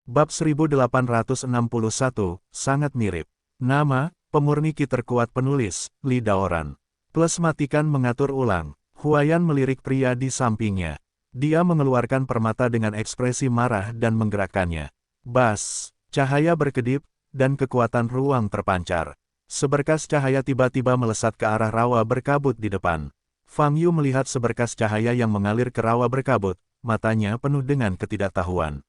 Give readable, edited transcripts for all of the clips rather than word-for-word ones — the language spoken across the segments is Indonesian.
Bab 1861, sangat mirip. Nama, pemurni ki terkuat penulis, Li Daoran. Plus matikan mengatur ulang. Huayan melirik pria di sampingnya. Dia mengeluarkan permata dengan ekspresi marah dan menggerakkannya. Bas, cahaya berkedip, dan kekuatan ruang terpancar. Seberkas cahaya tiba-tiba melesat ke arah rawa berkabut di depan. Fang Yu melihat seberkas cahaya yang mengalir ke rawa berkabut, matanya penuh dengan ketidaktahuan.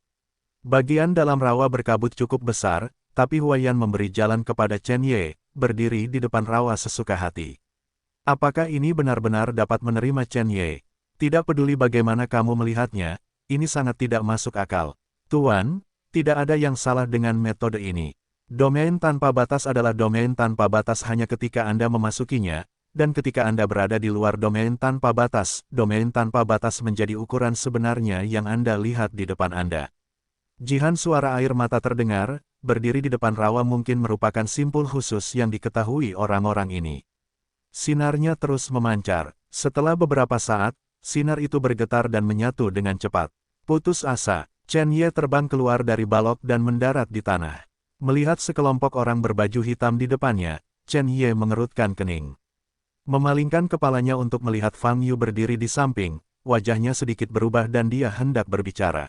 Bagian dalam rawa berkabut cukup besar, tapi Huayan memberi jalan kepada Chen Ye, berdiri di depan rawa sesuka hati. Apakah ini benar-benar dapat menerima Chen Ye? Tidak peduli bagaimana kamu melihatnya, ini sangat tidak masuk akal. Tuan, tidak ada yang salah dengan metode ini. Domain tanpa batas adalah domain tanpa batas hanya ketika Anda memasukinya, dan ketika Anda berada di luar domain tanpa batas menjadi ukuran sebenarnya yang Anda lihat di depan Anda. Jihan suara air mata terdengar, berdiri di depan rawa mungkin merupakan simpul khusus yang diketahui orang-orang ini. Sinarnya terus memancar. Setelah beberapa saat, sinar itu bergetar dan menyatu dengan cepat. Putus asa, Chen Ye terbang keluar dari balok dan mendarat di tanah. Melihat sekelompok orang berbaju hitam di depannya, Chen Ye mengerutkan kening. Memalingkan kepalanya untuk melihat Fang Yu berdiri di samping, wajahnya sedikit berubah dan dia hendak berbicara.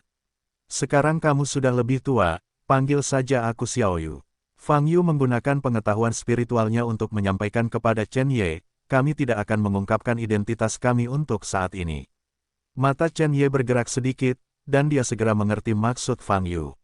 Sekarang kamu sudah lebih tua, panggil saja aku Xiao Yu. Fang Yu menggunakan pengetahuan spiritualnya untuk menyampaikan kepada Chen Ye, kami tidak akan mengungkapkan identitas kami untuk saat ini. Mata Chen Ye bergerak sedikit, dan dia segera mengerti maksud Fang Yu.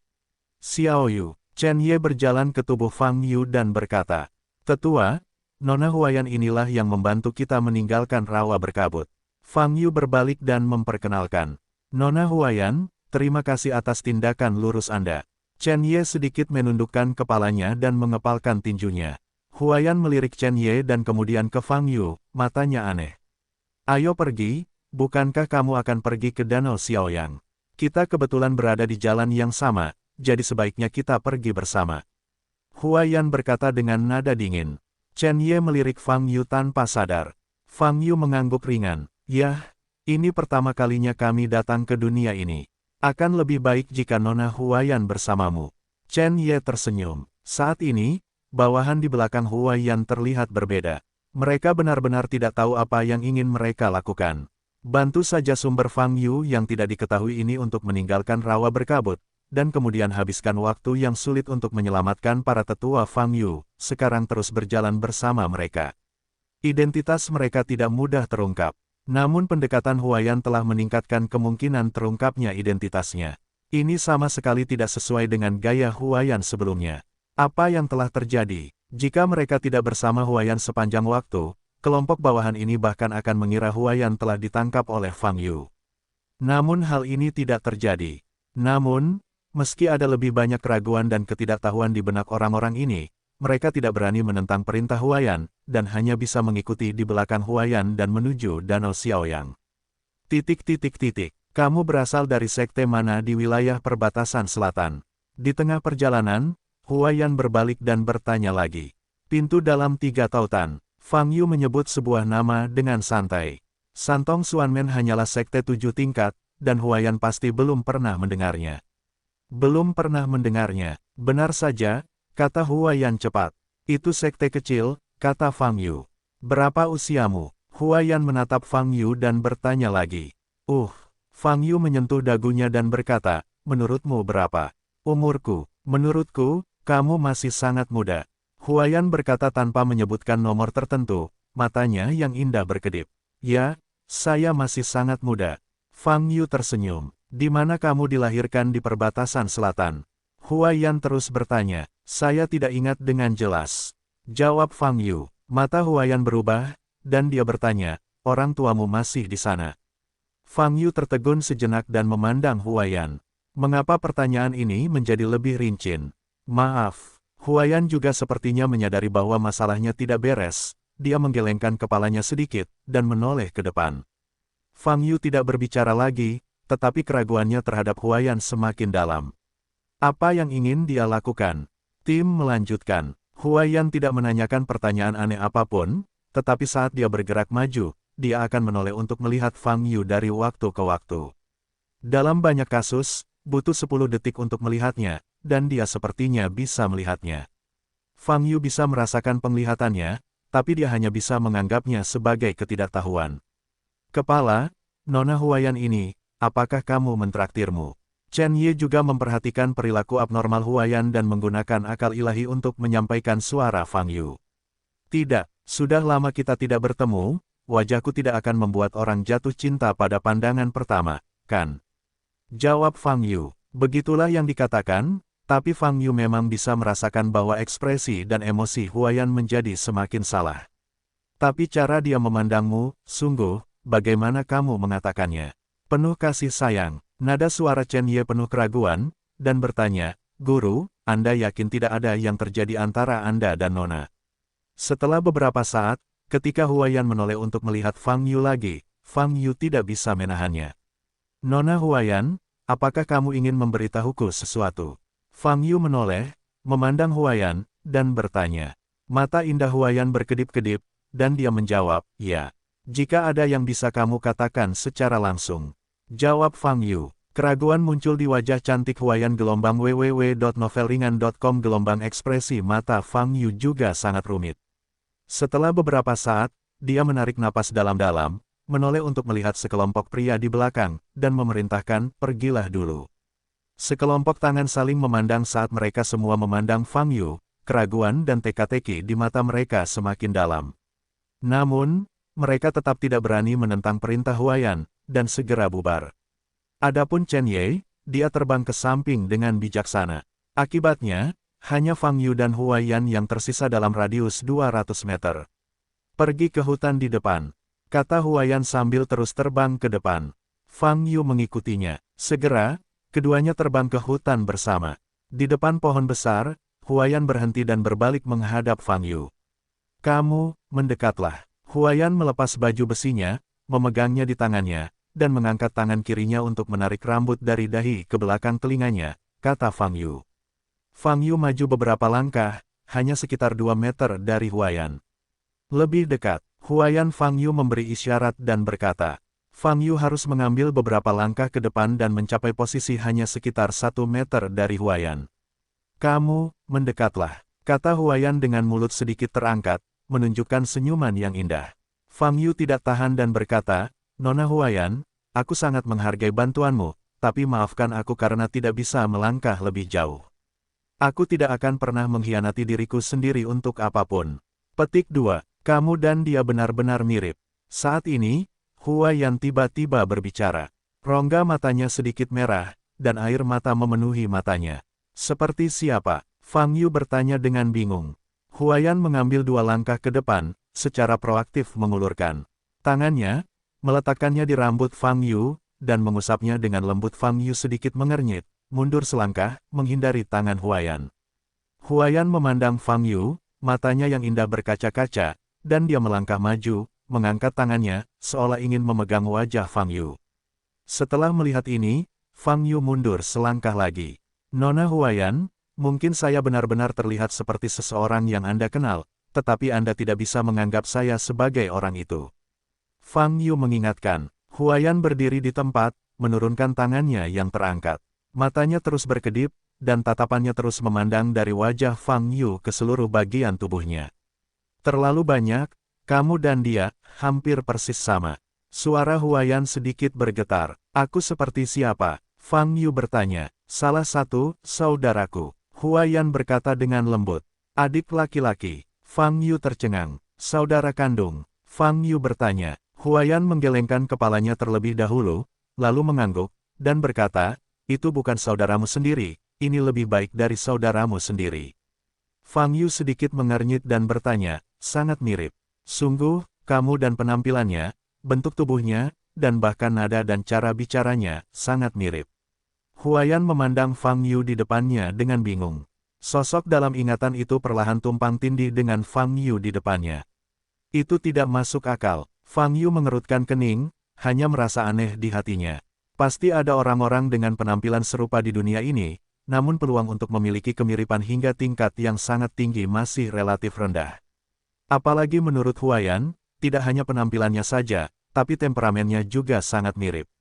Xiao Yu, Chen Ye berjalan ke tubuh Fang Yu dan berkata, Tetua, Nona Huayan inilah yang membantu kita meninggalkan rawa berkabut. Fang Yu berbalik dan memperkenalkan. Nona Huayan, terima kasih atas tindakan lurus Anda. Chen Ye sedikit menundukkan kepalanya dan mengepalkan tinjunya. Huayan melirik Chen Ye dan kemudian ke Fang Yu, matanya aneh. Ayo pergi, bukankah kamu akan pergi ke Danau Xiaoyang? Kita kebetulan berada di jalan yang sama, jadi sebaiknya kita pergi bersama. Huayan berkata dengan nada dingin. Chen Ye melirik Fang Yu tanpa sadar. Fang Yu mengangguk ringan. Yah, ini pertama kalinya kami datang ke dunia ini. Akan lebih baik jika Nona Huayan bersamamu. Chen Ye tersenyum. Saat ini, bawahan di belakang Huayan terlihat berbeda. Mereka benar-benar tidak tahu apa yang ingin mereka lakukan. Bantu saja sumber Fang Yu yang tidak diketahui ini untuk meninggalkan rawa berkabut, dan kemudian habiskan waktu yang sulit untuk menyelamatkan para tetua Fang Yu, sekarang terus berjalan bersama mereka. Identitas mereka tidak mudah terungkap. Namun pendekatan Huayan telah meningkatkan kemungkinan terungkapnya identitasnya. Ini sama sekali tidak sesuai dengan gaya Huayan sebelumnya. Apa yang telah terjadi? Jika mereka tidak bersama Huayan sepanjang waktu, kelompok bawahan ini bahkan akan mengira Huayan telah ditangkap oleh Fang Yu. Namun hal ini tidak terjadi. Namun, meski ada lebih banyak keraguan dan ketidaktahuan di benak orang-orang ini, mereka tidak berani menentang perintah Huayan, dan hanya bisa mengikuti di belakang Huayan dan menuju Danau Xiaoyang. Kamu berasal dari sekte mana di wilayah perbatasan selatan? Di tengah perjalanan, Huayan berbalik dan bertanya lagi. Pintu dalam 3 tautan. Fang Yu menyebut sebuah nama dengan santai. Santong Xuanmen hanyalah sekte 7 tingkat, dan Huayan pasti belum pernah mendengarnya. Belum pernah mendengarnya, benar saja, kata Huayan cepat. Itu sekte kecil, kata Fang Yu. Berapa usiamu? Huayan menatap Fang Yu dan bertanya lagi. Fang Yu menyentuh dagunya dan berkata, menurutmu berapa? Umurku, menurutku, kamu masih sangat muda. Huayan berkata tanpa menyebutkan nomor tertentu, matanya yang indah berkedip. Ya, saya masih sangat muda. Fang Yu tersenyum. Di mana kamu dilahirkan di perbatasan selatan? Huayan terus bertanya. Saya tidak ingat dengan jelas. Jawab Fang Yu. Mata Huayan berubah, dan dia bertanya, orang tuamu masih di sana. Fang Yu tertegun sejenak dan memandang Huayan. Mengapa pertanyaan ini menjadi lebih rinci? Maaf. Huayan juga sepertinya menyadari bahwa masalahnya tidak beres. Dia menggelengkan kepalanya sedikit, dan menoleh ke depan. Fang Yu tidak berbicara lagi, tetapi keraguannya terhadap Huayan semakin dalam. Apa yang ingin dia lakukan? Tim melanjutkan. Huayan tidak menanyakan pertanyaan aneh apapun, tetapi saat dia bergerak maju, dia akan menoleh untuk melihat Fang Yu dari waktu ke waktu. Dalam banyak kasus, butuh 10 detik untuk melihatnya, dan dia sepertinya bisa melihatnya. Fang Yu bisa merasakan penglihatannya, tapi dia hanya bisa menganggapnya sebagai ketidaktahuan. Kepala, Nona Huayan ini, apakah kamu mentraktirmu? Chen Ye juga memperhatikan perilaku abnormal Huayan dan menggunakan akal ilahi untuk menyampaikan suara Fang Yu. Tidak, sudah lama kita tidak bertemu, wajahku tidak akan membuat orang jatuh cinta pada pandangan pertama, kan? Jawab Fang Yu. Begitulah yang dikatakan, tapi Fang Yu memang bisa merasakan bahwa ekspresi dan emosi Huayan menjadi semakin salah. Tapi cara dia memandangmu, sungguh, bagaimana kamu mengatakannya? Penuh kasih sayang. Nada suara Chen Ye penuh keraguan, dan bertanya, Guru, Anda yakin tidak ada yang terjadi antara Anda dan Nona? Setelah beberapa saat, ketika Huayan menoleh untuk melihat Fang Yu lagi, Fang Yu tidak bisa menahannya. Nona Huayan, apakah kamu ingin memberitahuku sesuatu? Fang Yu menoleh, memandang Huayan, dan bertanya. Mata indah Huayan berkedip-kedip, dan dia menjawab, ya. Jika ada yang bisa kamu katakan secara langsung. Jawab Fang Yu. Keraguan muncul di wajah cantik Huayan gelombang www.novelringan.com gelombang ekspresi mata Fang Yu juga sangat rumit. Setelah beberapa saat, dia menarik napas dalam-dalam, menoleh untuk melihat sekelompok pria di belakang, dan memerintahkan, pergilah dulu. Sekelompok tangan saling memandang saat mereka semua memandang Fang Yu, keraguan dan teka-teki di mata mereka semakin dalam. Namun, mereka tetap tidak berani menentang perintah Huayan, dan segera bubar. Adapun Chen Ye, dia terbang ke samping dengan bijaksana. Akibatnya, hanya Fang Yu dan Huayan yang tersisa dalam radius 200 meter. Pergi ke hutan di depan, kata Huayan sambil terus terbang ke depan. Fang Yu mengikutinya. Segera, keduanya terbang ke hutan bersama. Di depan pohon besar, Huayan berhenti dan berbalik menghadap Fang Yu. Kamu, mendekatlah. Huayan melepas baju besinya, memegangnya di tangannya, dan mengangkat tangan kirinya untuk menarik rambut dari dahi ke belakang telinganya, kata Fang Yu. Fang Yu maju beberapa langkah, hanya sekitar 2 meter dari Huayan. Lebih dekat, Huayan Fang Yu memberi isyarat dan berkata, Fang Yu harus mengambil beberapa langkah ke depan dan mencapai posisi hanya sekitar 1 meter dari Huayan. Kamu, mendekatlah, kata Huayan dengan mulut sedikit terangkat, menunjukkan senyuman yang indah. Fang Yu tidak tahan dan berkata, Nona Huayan, aku sangat menghargai bantuanmu, tapi maafkan aku karena tidak bisa melangkah lebih jauh. Aku tidak akan pernah mengkhianati diriku sendiri untuk apapun. Petik 2. Kamu dan dia benar-benar mirip. Saat ini, Huayan tiba-tiba berbicara. Rongga matanya sedikit merah, dan air mata memenuhi matanya. Seperti siapa? Fang Yu bertanya dengan bingung. Huayan mengambil 2 langkah ke depan, secara proaktif mengulurkan tangannya, meletakkannya di rambut Fang Yu, dan mengusapnya dengan lembut. Fang Yu sedikit mengernyit, mundur selangkah, menghindari tangan Huayan. Huayan memandang Fang Yu, matanya yang indah berkaca-kaca, dan dia melangkah maju, mengangkat tangannya, seolah ingin memegang wajah Fang Yu. Setelah melihat ini, Fang Yu mundur selangkah lagi. Nona Huayan, mungkin saya benar-benar terlihat seperti seseorang yang Anda kenal, tetapi Anda tidak bisa menganggap saya sebagai orang itu. Fang Yu mengingatkan. Huayan berdiri di tempat, menurunkan tangannya yang terangkat. Matanya terus berkedip, dan tatapannya terus memandang dari wajah Fang Yu ke seluruh bagian tubuhnya. Terlalu banyak, kamu dan dia, hampir persis sama. Suara Huayan sedikit bergetar. Aku seperti siapa? Fang Yu bertanya. Salah satu, saudaraku. Huayan berkata dengan lembut. Adik laki-laki. Fang Yu tercengang. Saudara kandung. Fang Yu bertanya. Huayan menggelengkan kepalanya terlebih dahulu, lalu mengangguk, dan berkata, itu bukan saudaramu sendiri, ini lebih baik dari saudaramu sendiri. Fang Yu sedikit mengernyit dan bertanya, sangat mirip. Sungguh, kamu dan penampilannya, bentuk tubuhnya, dan bahkan nada dan cara bicaranya, sangat mirip. Huayan memandang Fang Yu di depannya dengan bingung. Sosok dalam ingatan itu perlahan tumpang tindih dengan Fang Yu di depannya. Itu tidak masuk akal. Fang Yu mengerutkan kening, hanya merasa aneh di hatinya. Pasti ada orang-orang dengan penampilan serupa di dunia ini, namun peluang untuk memiliki kemiripan hingga tingkat yang sangat tinggi masih relatif rendah. Apalagi menurut Huayan, tidak hanya penampilannya saja, tapi temperamennya juga sangat mirip.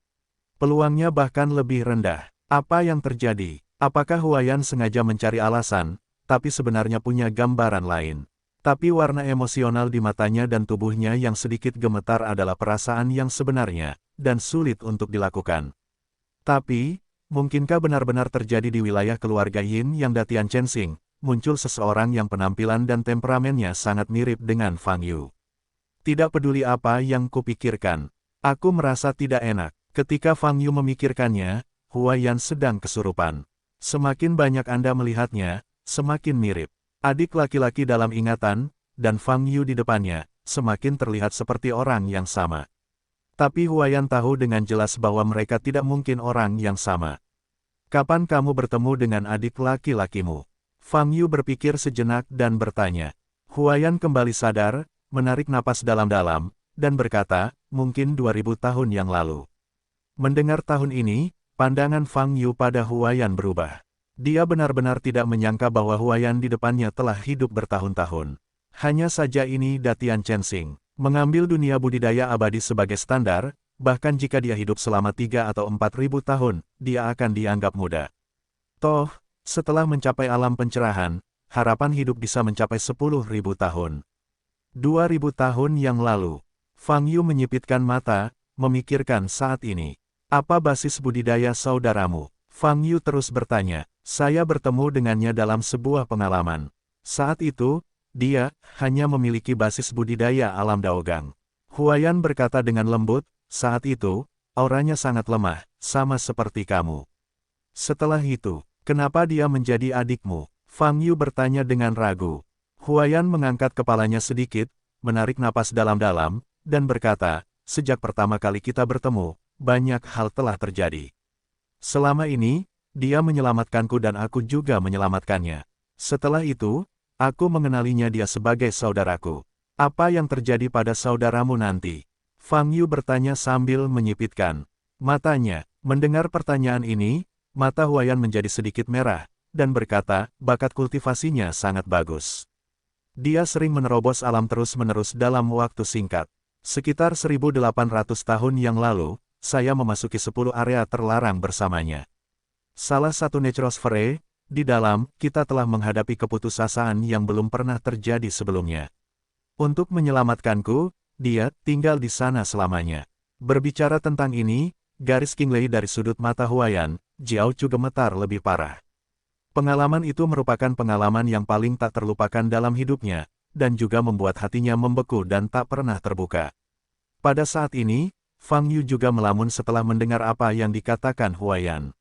Peluangnya bahkan lebih rendah. Apa yang terjadi? Apakah Huayan sengaja mencari alasan, tapi sebenarnya punya gambaran lain? Tapi warna emosional di matanya dan tubuhnya yang sedikit gemetar adalah perasaan yang sebenarnya, dan sulit untuk dilakukan. Tapi, mungkinkah benar-benar terjadi di wilayah keluarga Yin yang Datian Chensing, muncul seseorang yang penampilan dan temperamennya sangat mirip dengan Fang Yu? Tidak peduli apa yang kupikirkan, aku merasa tidak enak. Ketika Fang Yu memikirkannya, Huayan sedang kesurupan. Semakin banyak Anda melihatnya, semakin mirip. Adik laki-laki dalam ingatan, dan Fang Yu di depannya, semakin terlihat seperti orang yang sama. Tapi Huayan tahu dengan jelas bahwa mereka tidak mungkin orang yang sama. Kapan kamu bertemu dengan adik laki-lakimu? Fang Yu berpikir sejenak dan bertanya. Huayan kembali sadar, menarik napas dalam-dalam, dan berkata, mungkin 2000 tahun yang lalu. Mendengar tahun ini, pandangan Fang Yu pada Huayan berubah. Dia benar-benar tidak menyangka bahwa Huayan di depannya telah hidup bertahun-tahun. Hanya saja ini Datian Chensing. Mengambil dunia budidaya abadi sebagai standar, bahkan jika dia hidup selama 3 atau 4.000 tahun, dia akan dianggap muda. Toh, setelah mencapai alam pencerahan, harapan hidup bisa mencapai 10.000 tahun. 2000 tahun yang lalu, Fang Yu menyipitkan mata, memikirkan saat ini. Apa basis budidaya saudaramu? Fang Yu terus bertanya. Saya bertemu dengannya dalam sebuah pengalaman. Saat itu, dia hanya memiliki basis budidaya alam Daogang. Huayan berkata dengan lembut, saat itu, auranya sangat lemah, sama seperti kamu. Setelah itu, kenapa dia menjadi adikmu? Fang Yu bertanya dengan ragu. Huayan mengangkat kepalanya sedikit, menarik napas dalam-dalam, dan berkata, sejak pertama kali kita bertemu, banyak hal telah terjadi. Selama ini, dia menyelamatkanku dan aku juga menyelamatkannya. Setelah itu, aku mengenalinya dia sebagai saudaraku. Apa yang terjadi pada saudaramu nanti? Fang Yu bertanya sambil menyipitkan matanya. Mendengar pertanyaan ini, mata Huayan menjadi sedikit merah, dan berkata, bakat kultivasinya sangat bagus. Dia sering menerobos alam terus-menerus dalam waktu singkat. Sekitar 1800 tahun yang lalu, saya memasuki 10 area terlarang bersamanya. Salah satu necrosphere, di dalam, kita telah menghadapi keputusasaan yang belum pernah terjadi sebelumnya. Untuk menyelamatkanku, dia tinggal di sana selamanya. Berbicara tentang ini, garis Qinglei dari sudut mata Huayan, Jiao Chu gemetar lebih parah. Pengalaman itu merupakan pengalaman yang paling tak terlupakan dalam hidupnya, dan juga membuat hatinya membeku dan tak pernah terbuka. Pada saat ini, Fang Yu juga melamun setelah mendengar apa yang dikatakan Huayan.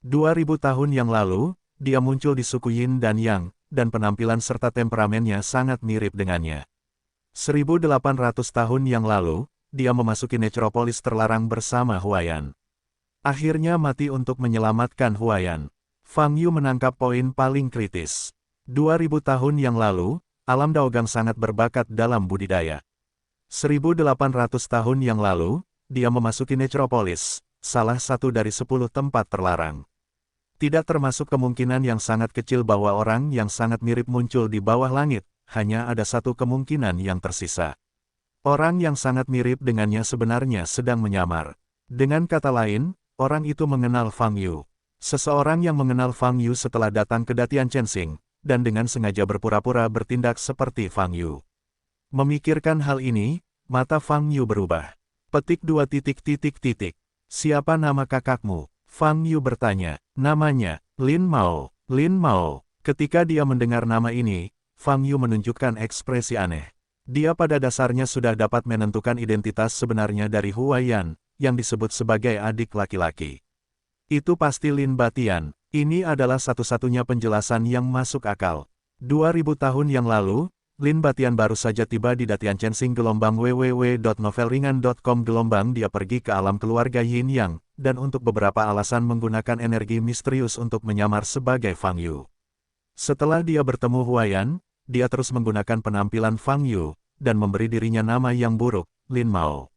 2000 tahun yang lalu, dia muncul di suku Yin dan Yang, dan penampilan serta temperamennya sangat mirip dengannya. 1800 tahun yang lalu, dia memasuki necropolis terlarang bersama Huayan. Akhirnya mati untuk menyelamatkan Huayan. Fang Yu menangkap poin paling kritis. 2000 tahun yang lalu, alam Daogang sangat berbakat dalam budidaya. 1800 tahun yang lalu, dia memasuki necropolis, salah satu dari 10 tempat terlarang. Tidak termasuk kemungkinan yang sangat kecil bahwa orang yang sangat mirip muncul di bawah langit, hanya ada satu kemungkinan yang tersisa. Orang yang sangat mirip dengannya sebenarnya sedang menyamar. Dengan kata lain, orang itu mengenal Fang Yu. Seseorang yang mengenal Fang Yu setelah datang ke Datian Chensing, dan dengan sengaja berpura-pura bertindak seperti Fang Yu. Memikirkan hal ini, mata Fang Yu berubah. Petik 2 titik titik titik. Siapa nama kakakmu? Fang Yu bertanya. Namanya, Lin Mao. Lin Mao. Ketika dia mendengar nama ini, Fang Yu menunjukkan ekspresi aneh. Dia pada dasarnya sudah dapat menentukan identitas sebenarnya dari Huayan, yang disebut sebagai adik laki-laki. Itu pasti Lin Batian. Ini adalah satu-satunya penjelasan yang masuk akal. 2000 tahun yang lalu, Lin Batian baru saja tiba di Datian Chensing gelombang www.novelringan.com gelombang dia pergi ke alam keluarga Yin Yang, dan untuk beberapa alasan menggunakan energi misterius untuk menyamar sebagai Fang Yu. Setelah dia bertemu Huayan, dia terus menggunakan penampilan Fang Yu, dan memberi dirinya nama yang buruk, Lin Mao.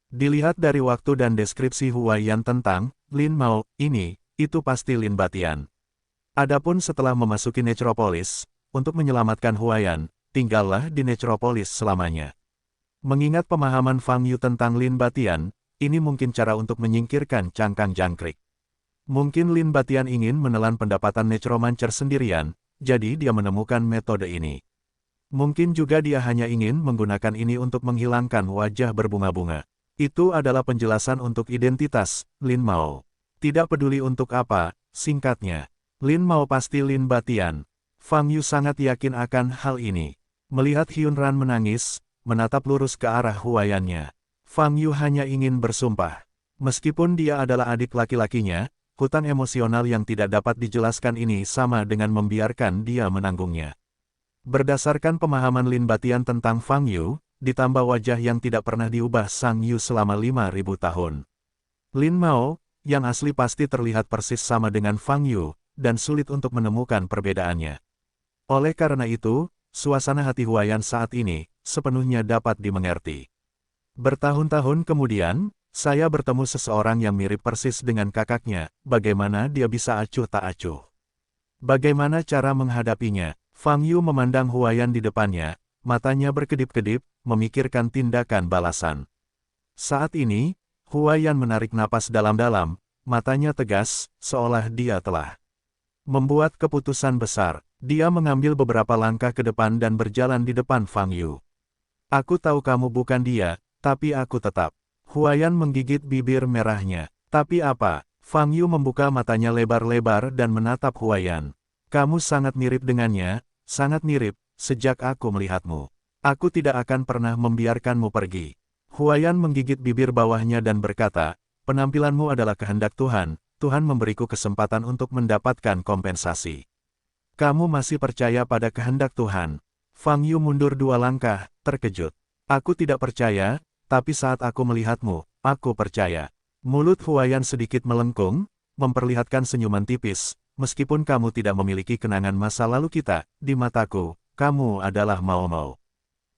Dilihat dari waktu dan deskripsi Huayan tentang Lin Mao ini, itu pasti Lin Batian. Adapun setelah memasuki Necropolis, untuk menyelamatkan Huayan, tinggallah di Necropolis selamanya. Mengingat pemahaman Fang Yu tentang Lin Batian, ini mungkin cara untuk menyingkirkan cangkang jangkrik. Mungkin Lin Batian ingin menelan pendapatan necromancer sendirian, jadi dia menemukan metode ini. Mungkin juga dia hanya ingin menggunakan ini untuk menghilangkan wajah berbunga-bunga. Itu adalah penjelasan untuk identitas Lin Mao. Tidak peduli untuk apa, singkatnya. Lin Mao pasti Lin Batian. Fang Yu sangat yakin akan hal ini. Melihat Hyun Ran menangis, menatap lurus ke arah huayannya. Fang Yu hanya ingin bersumpah. Meskipun dia adalah adik laki-lakinya, hutang emosional yang tidak dapat dijelaskan ini sama dengan membiarkan dia menanggungnya. Berdasarkan pemahaman Lin Batian tentang Fang Yu, ditambah wajah yang tidak pernah diubah Sang Yu selama 5.000 tahun. Lin Mao, yang asli pasti terlihat persis sama dengan Fang Yu, dan sulit untuk menemukan perbedaannya. Oleh karena itu, suasana hati Huayan saat ini, sepenuhnya dapat dimengerti. Bertahun-tahun kemudian, saya bertemu seseorang yang mirip persis dengan kakaknya, bagaimana dia bisa acuh tak acuh. Bagaimana cara menghadapinya? Fang Yu memandang Huayan di depannya, matanya berkedip-kedip, memikirkan tindakan balasan. Saat ini, Huayan menarik napas dalam-dalam, matanya tegas, seolah dia telah membuat keputusan besar. Dia mengambil beberapa langkah ke depan dan berjalan di depan Fang Yu. Aku tahu kamu bukan dia, tapi aku tetap. Huayan menggigit bibir merahnya. Tapi apa? Fang Yu membuka matanya lebar-lebar dan menatap Huayan. Kamu sangat mirip dengannya, sangat mirip, sejak aku melihatmu. Aku tidak akan pernah membiarkanmu pergi. Huayan menggigit bibir bawahnya dan berkata, penampilanmu adalah kehendak Tuhan, Tuhan memberiku kesempatan untuk mendapatkan kompensasi. Kamu masih percaya pada kehendak Tuhan? Fang Yu mundur 2 langkah, terkejut. Aku tidak percaya, tapi saat aku melihatmu, aku percaya. Mulut Huayan sedikit melengkung, memperlihatkan senyuman tipis, meskipun kamu tidak memiliki kenangan masa lalu kita, di mataku, kamu adalah Mao Mao.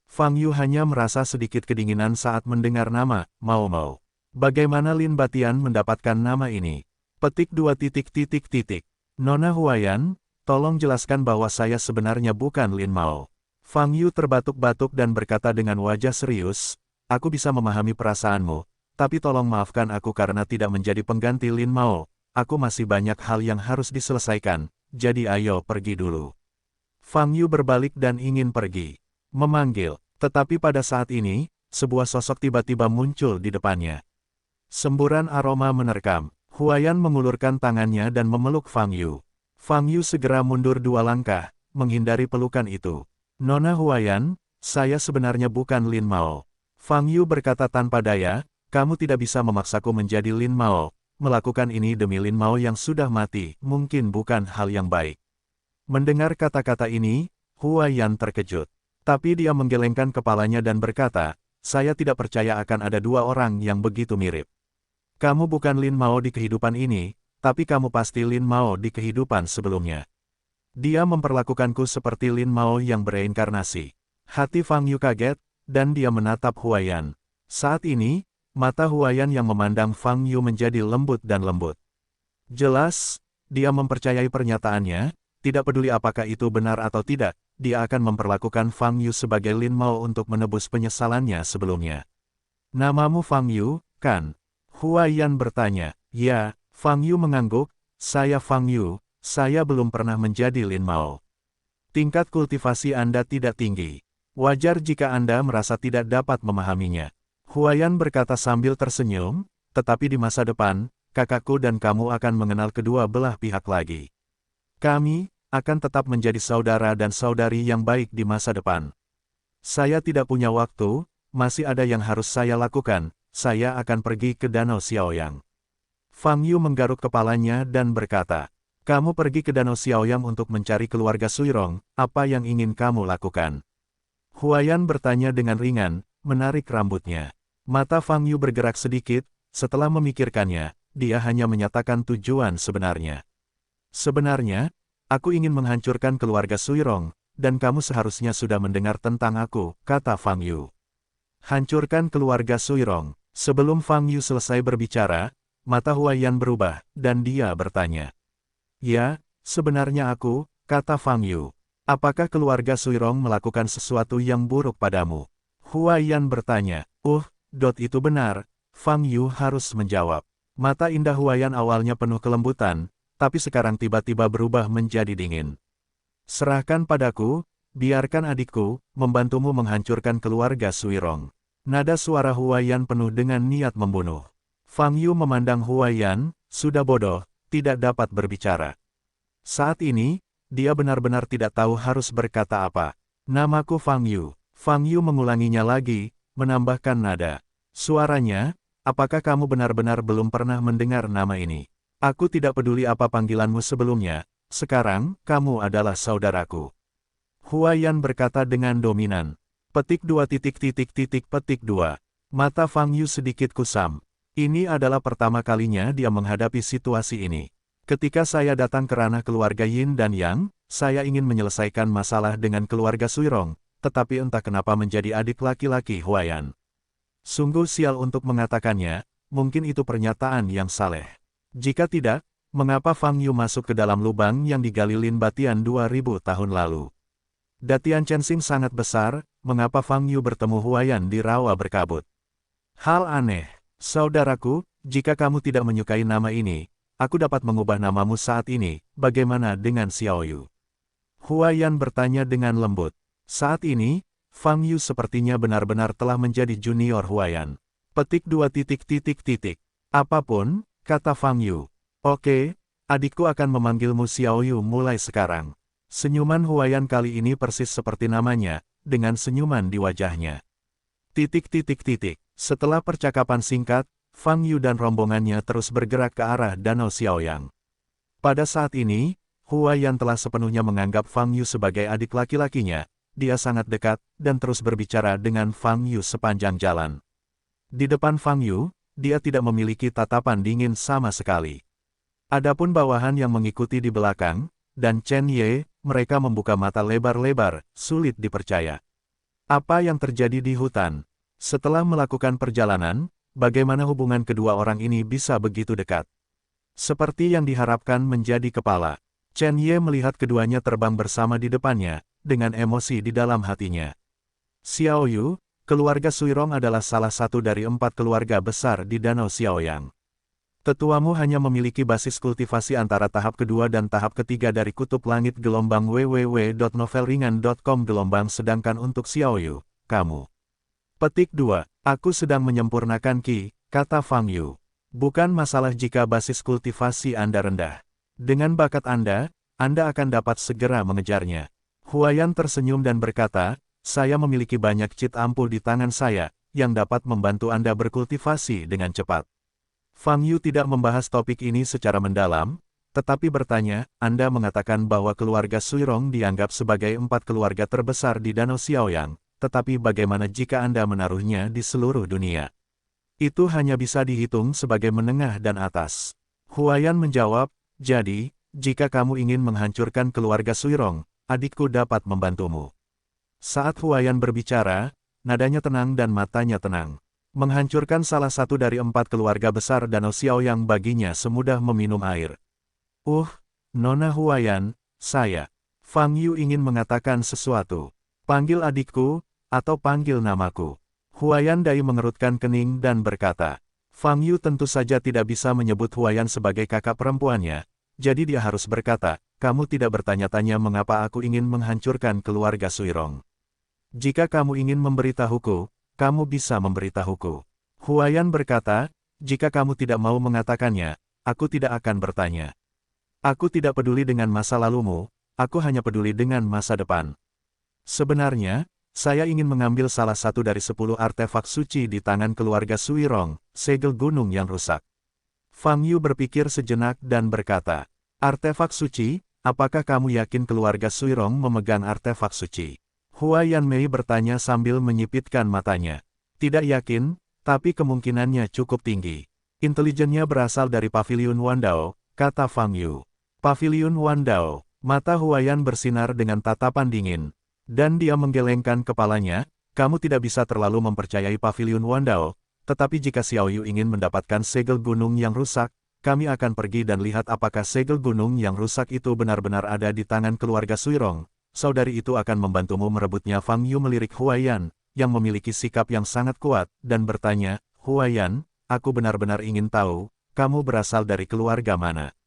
Fang Yu hanya merasa sedikit kedinginan saat mendengar nama, Mao Mao. Bagaimana Lin Batian mendapatkan nama ini? Petik 2 titik titik titik. Nona Huayan, tolong jelaskan bahwa saya sebenarnya bukan Lin Mao. Fang Yu terbatuk-batuk dan berkata dengan wajah serius, aku bisa memahami perasaanmu, tapi tolong maafkan aku karena tidak menjadi pengganti Lin Mao. Aku masih banyak hal yang harus diselesaikan, jadi ayo pergi dulu. Fang Yu berbalik dan ingin pergi. Memanggil, tetapi pada saat ini, sebuah sosok tiba-tiba muncul di depannya. Semburan aroma menerkam. Huayan mengulurkan tangannya dan memeluk Fang Yu. Fang Yu segera mundur 2 langkah, menghindari pelukan itu. Nona Huayan, saya sebenarnya bukan Lin Mao. Fang Yu berkata tanpa daya, kamu tidak bisa memaksaku menjadi Lin Mao. Melakukan ini demi Lin Mao yang sudah mati, mungkin bukan hal yang baik. Mendengar kata-kata ini, Huayan terkejut. Tapi dia menggelengkan kepalanya dan berkata, saya tidak percaya akan ada 2 orang yang begitu mirip. Kamu bukan Lin Mao di kehidupan ini, tapi kamu pasti Lin Mao di kehidupan sebelumnya. Dia memperlakukanku seperti Lin Mao yang bereinkarnasi. Hati Fang Yu kaget, dan dia menatap Huayan. Saat ini, mata Huayan yang memandang Fang Yu menjadi lembut dan lembut. Jelas, dia mempercayai pernyataannya, tidak peduli apakah itu benar atau tidak, dia akan memperlakukan Fang Yu sebagai Lin Mao untuk menebus penyesalannya sebelumnya. Namamu Fang Yu, kan? Huayan bertanya. Ya, Fang Yu mengangguk, saya Fang Yu, saya belum pernah menjadi Lin Mao. Tingkat kultivasi Anda tidak tinggi. Wajar jika Anda merasa tidak dapat memahaminya. Huayan berkata sambil tersenyum, tetapi di masa depan, kakakku dan kamu akan mengenal kedua belah pihak lagi. Kami akan tetap menjadi saudara dan saudari yang baik di masa depan. Saya tidak punya waktu, masih ada yang harus saya lakukan, saya akan pergi ke Danau Xiaoyang. Fang Yu menggaruk kepalanya dan berkata, kamu pergi ke Danau Xiaoyang untuk mencari keluarga Suirong, apa yang ingin kamu lakukan? Huayan bertanya dengan ringan, menarik rambutnya. Mata Fang Yu bergerak sedikit, setelah memikirkannya, dia hanya menyatakan tujuan sebenarnya. Sebenarnya, aku ingin menghancurkan keluarga Suirong, dan kamu seharusnya sudah mendengar tentang aku, kata Fang Yu. Hancurkan keluarga Suirong. Sebelum Fang Yu selesai berbicara, mata Huayan berubah, dan dia bertanya. Ya, sebenarnya aku, kata Fang Yu. Apakah keluarga Suirong melakukan sesuatu yang buruk padamu? Huayan bertanya. Itu benar, Fang Yu harus menjawab. Mata indah Huayan awalnya penuh kelembutan, tapi sekarang tiba-tiba berubah menjadi dingin. Serahkan padaku, biarkan adikku, membantumu menghancurkan keluarga Suirong. Nada suara Huayan penuh dengan niat membunuh. Fang Yu memandang Huayan, sudah bodoh, tidak dapat berbicara. Saat ini, dia benar-benar tidak tahu harus berkata apa. Namaku Fang Yu. Fang Yu mengulanginya lagi, menambahkan nada. Suaranya, apakah kamu benar-benar belum pernah mendengar nama ini? Aku tidak peduli apa panggilanmu sebelumnya, sekarang, kamu adalah saudaraku. Huayan berkata dengan dominan. Petik 2. Mata Fang Yu sedikit kusam. Ini adalah pertama kalinya dia menghadapi situasi ini. Ketika saya datang ke ranah keluarga Yin dan Yang, saya ingin menyelesaikan masalah dengan keluarga Suirong, tetapi entah kenapa menjadi adik laki-laki Huayan. Sungguh sial untuk mengatakannya, mungkin itu pernyataan yang saleh. Jika tidak, mengapa Fang Yu masuk ke dalam lubang yang digali Lin Batian 2000 tahun lalu? Datian Chensing sangat besar, mengapa Fang Yu bertemu Huayan di rawa berkabut? Hal aneh, saudaraku, jika kamu tidak menyukai nama ini, aku dapat mengubah namamu saat ini, bagaimana dengan Xiao Yu? Huayan bertanya dengan lembut. Saat ini, Fang Yu sepertinya benar-benar telah menjadi junior Huayan. Petik 2. Apapun, kata Fang Yu. Oke, adikku akan memanggilmu Xiao Yu mulai sekarang. Senyuman Huayan kali ini persis seperti namanya, dengan senyuman di wajahnya. Setelah percakapan singkat, Fang Yu dan rombongannya terus bergerak ke arah Danau Xiaoyang. Pada saat ini, Huayan telah sepenuhnya menganggap Fang Yu sebagai adik laki-lakinya, dia sangat dekat, dan terus berbicara dengan Fang Yu sepanjang jalan. Di depan Fang Yu, dia tidak memiliki tatapan dingin sama sekali. Adapun bawahan yang mengikuti di belakang, dan Chen Ye, mereka membuka mata lebar-lebar, sulit dipercaya. Apa yang terjadi di hutan? Setelah melakukan perjalanan, bagaimana hubungan kedua orang ini bisa begitu dekat? Seperti yang diharapkan menjadi kepala. Chen Ye melihat keduanya terbang bersama di depannya, dengan emosi di dalam hatinya. Xiao Yu, keluarga Suirong adalah salah satu dari 4 keluarga besar di Danau Xiaoyang. Tetuamu hanya memiliki basis kultivasi antara tahap kedua dan tahap ketiga dari kutub langit gelombang www.novelringan.com gelombang sedangkan untuk Xiao Yu, kamu. Petik 2. Aku sedang menyempurnakan Qi, kata Fang Yu. Bukan masalah jika basis kultivasi Anda rendah. Dengan bakat Anda akan dapat segera mengejarnya. Huayan tersenyum dan berkata, saya memiliki banyak cheat ampuh di tangan saya, yang dapat membantu Anda berkultivasi dengan cepat. Fang Yu tidak membahas topik ini secara mendalam, tetapi bertanya, Anda mengatakan bahwa keluarga Suirong dianggap sebagai 4 keluarga terbesar di Danau Xiaoyang, tetapi bagaimana jika Anda menaruhnya di seluruh dunia? Itu hanya bisa dihitung sebagai menengah dan atas. Huayan menjawab, jadi, jika kamu ingin menghancurkan keluarga Suirong, adikku dapat membantumu. Saat Huayan berbicara, nadanya tenang dan matanya tenang. Menghancurkan salah satu dari 4 keluarga besar Danau Xiaoyang baginya semudah meminum air. Nona Huayan, saya. Fang Yu ingin mengatakan sesuatu. Panggil adikku, atau panggil namaku. Huayan Dai mengerutkan kening dan berkata. Fang Yu tentu saja tidak bisa menyebut Huayan sebagai kakak perempuannya, jadi dia harus berkata, kamu tidak bertanya-tanya mengapa aku ingin menghancurkan keluarga Suirong. Jika kamu ingin memberitahuku, kamu bisa memberitahuku. Huayan berkata, jika kamu tidak mau mengatakannya, aku tidak akan bertanya. Aku tidak peduli dengan masa lalumu, aku hanya peduli dengan masa depan. Sebenarnya, saya ingin mengambil salah satu dari 10 artefak suci di tangan keluarga Suirong, segel gunung yang rusak. Fang Yu berpikir sejenak dan berkata, artefak suci, apakah kamu yakin keluarga Suirong memegang artefak suci? Huayan Mei bertanya sambil menyipitkan matanya. Tidak yakin, tapi kemungkinannya cukup tinggi. Intelijennya berasal dari Paviliun Wandao, kata Fang Yu. Paviliun Wandao, mata Huayan bersinar dengan tatapan dingin. Dan dia menggelengkan kepalanya, kamu tidak bisa terlalu mempercayai Paviliun Wandao, tetapi jika Xiao Yu ingin mendapatkan segel gunung yang rusak, kami akan pergi dan lihat apakah segel gunung yang rusak itu benar-benar ada di tangan keluarga Suirong. Saudari itu akan membantumu merebutnya. Fang Yu melirik Huayan, yang memiliki sikap yang sangat kuat, dan bertanya, Huayan, aku benar-benar ingin tahu, kamu berasal dari keluarga mana.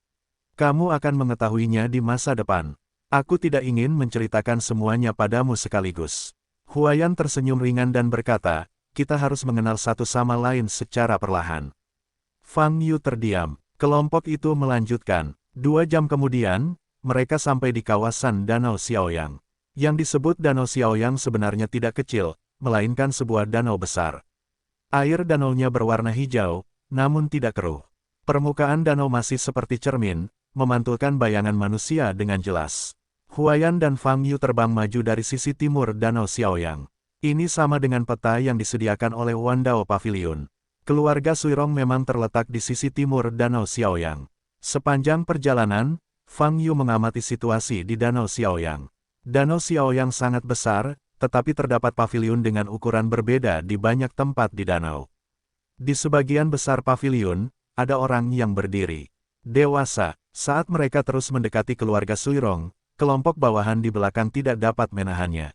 Kamu akan mengetahuinya di masa depan. Aku tidak ingin menceritakan semuanya padamu sekaligus. Huayan tersenyum ringan dan berkata, kita harus mengenal satu sama lain secara perlahan. Fang Yu terdiam. Kelompok itu melanjutkan. 2 jam kemudian, mereka sampai di kawasan Danau Xiaoyang. Yang disebut Danau Xiaoyang sebenarnya tidak kecil, melainkan sebuah danau besar. Air danaunya berwarna hijau, namun tidak keruh. Permukaan danau masih seperti cermin, memantulkan bayangan manusia dengan jelas. Huayan dan Fang Yu terbang maju dari sisi timur Danau Xiaoyang. Ini sama dengan peta yang disediakan oleh Wandao Pavilion. Keluarga Suirong memang terletak di sisi timur Danau Xiaoyang. Sepanjang perjalanan, Fang Yu mengamati situasi di Danau Xiaoyang. Danau Xiaoyang sangat besar, tetapi terdapat pavilion dengan ukuran berbeda di banyak tempat di danau. Di sebagian besar pavilion, ada orang yang berdiri. Dewasa, saat mereka terus mendekati keluarga Suirong, kelompok bawahan di belakang tidak dapat menahannya.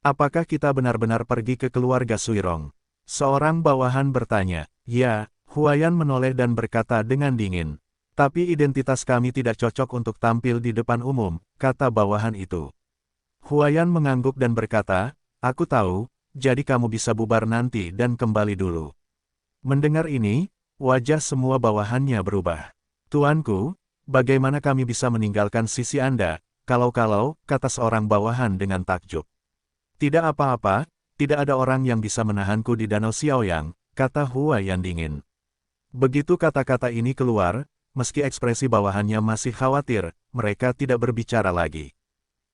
Apakah kita benar-benar pergi ke keluarga Suirong? Seorang bawahan bertanya. Ya, Huayan menoleh dan berkata dengan dingin. Tapi identitas kami tidak cocok untuk tampil di depan umum, kata bawahan itu. Huayan mengangguk dan berkata, aku tahu, jadi kamu bisa bubar nanti dan kembali dulu. Mendengar ini, wajah semua bawahannya berubah. Tuanku, bagaimana kami bisa meninggalkan sisi Anda? Kalau-kalau, kata seorang bawahan dengan takjub. Tidak apa-apa, tidak ada orang yang bisa menahanku di Danau Xiaoyang, kata Huayan dingin. Begitu kata-kata ini keluar, meski ekspresi bawahannya masih khawatir, mereka tidak berbicara lagi.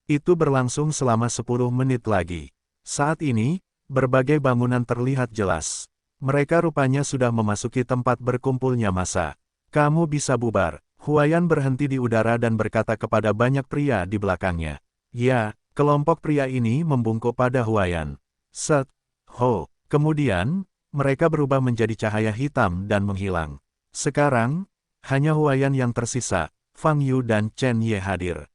Itu berlangsung selama 10 menit lagi. Saat ini, berbagai bangunan terlihat jelas. Mereka rupanya sudah memasuki tempat berkumpulnya massa. Kamu bisa bubar. Huayan berhenti di udara dan berkata kepada banyak pria di belakangnya. Ya, kelompok pria ini membungkuk pada Huayan. Set, ho. Kemudian, mereka berubah menjadi cahaya hitam dan menghilang. Sekarang, hanya Huayan yang tersisa, Fang Yu dan Chen Ye hadir.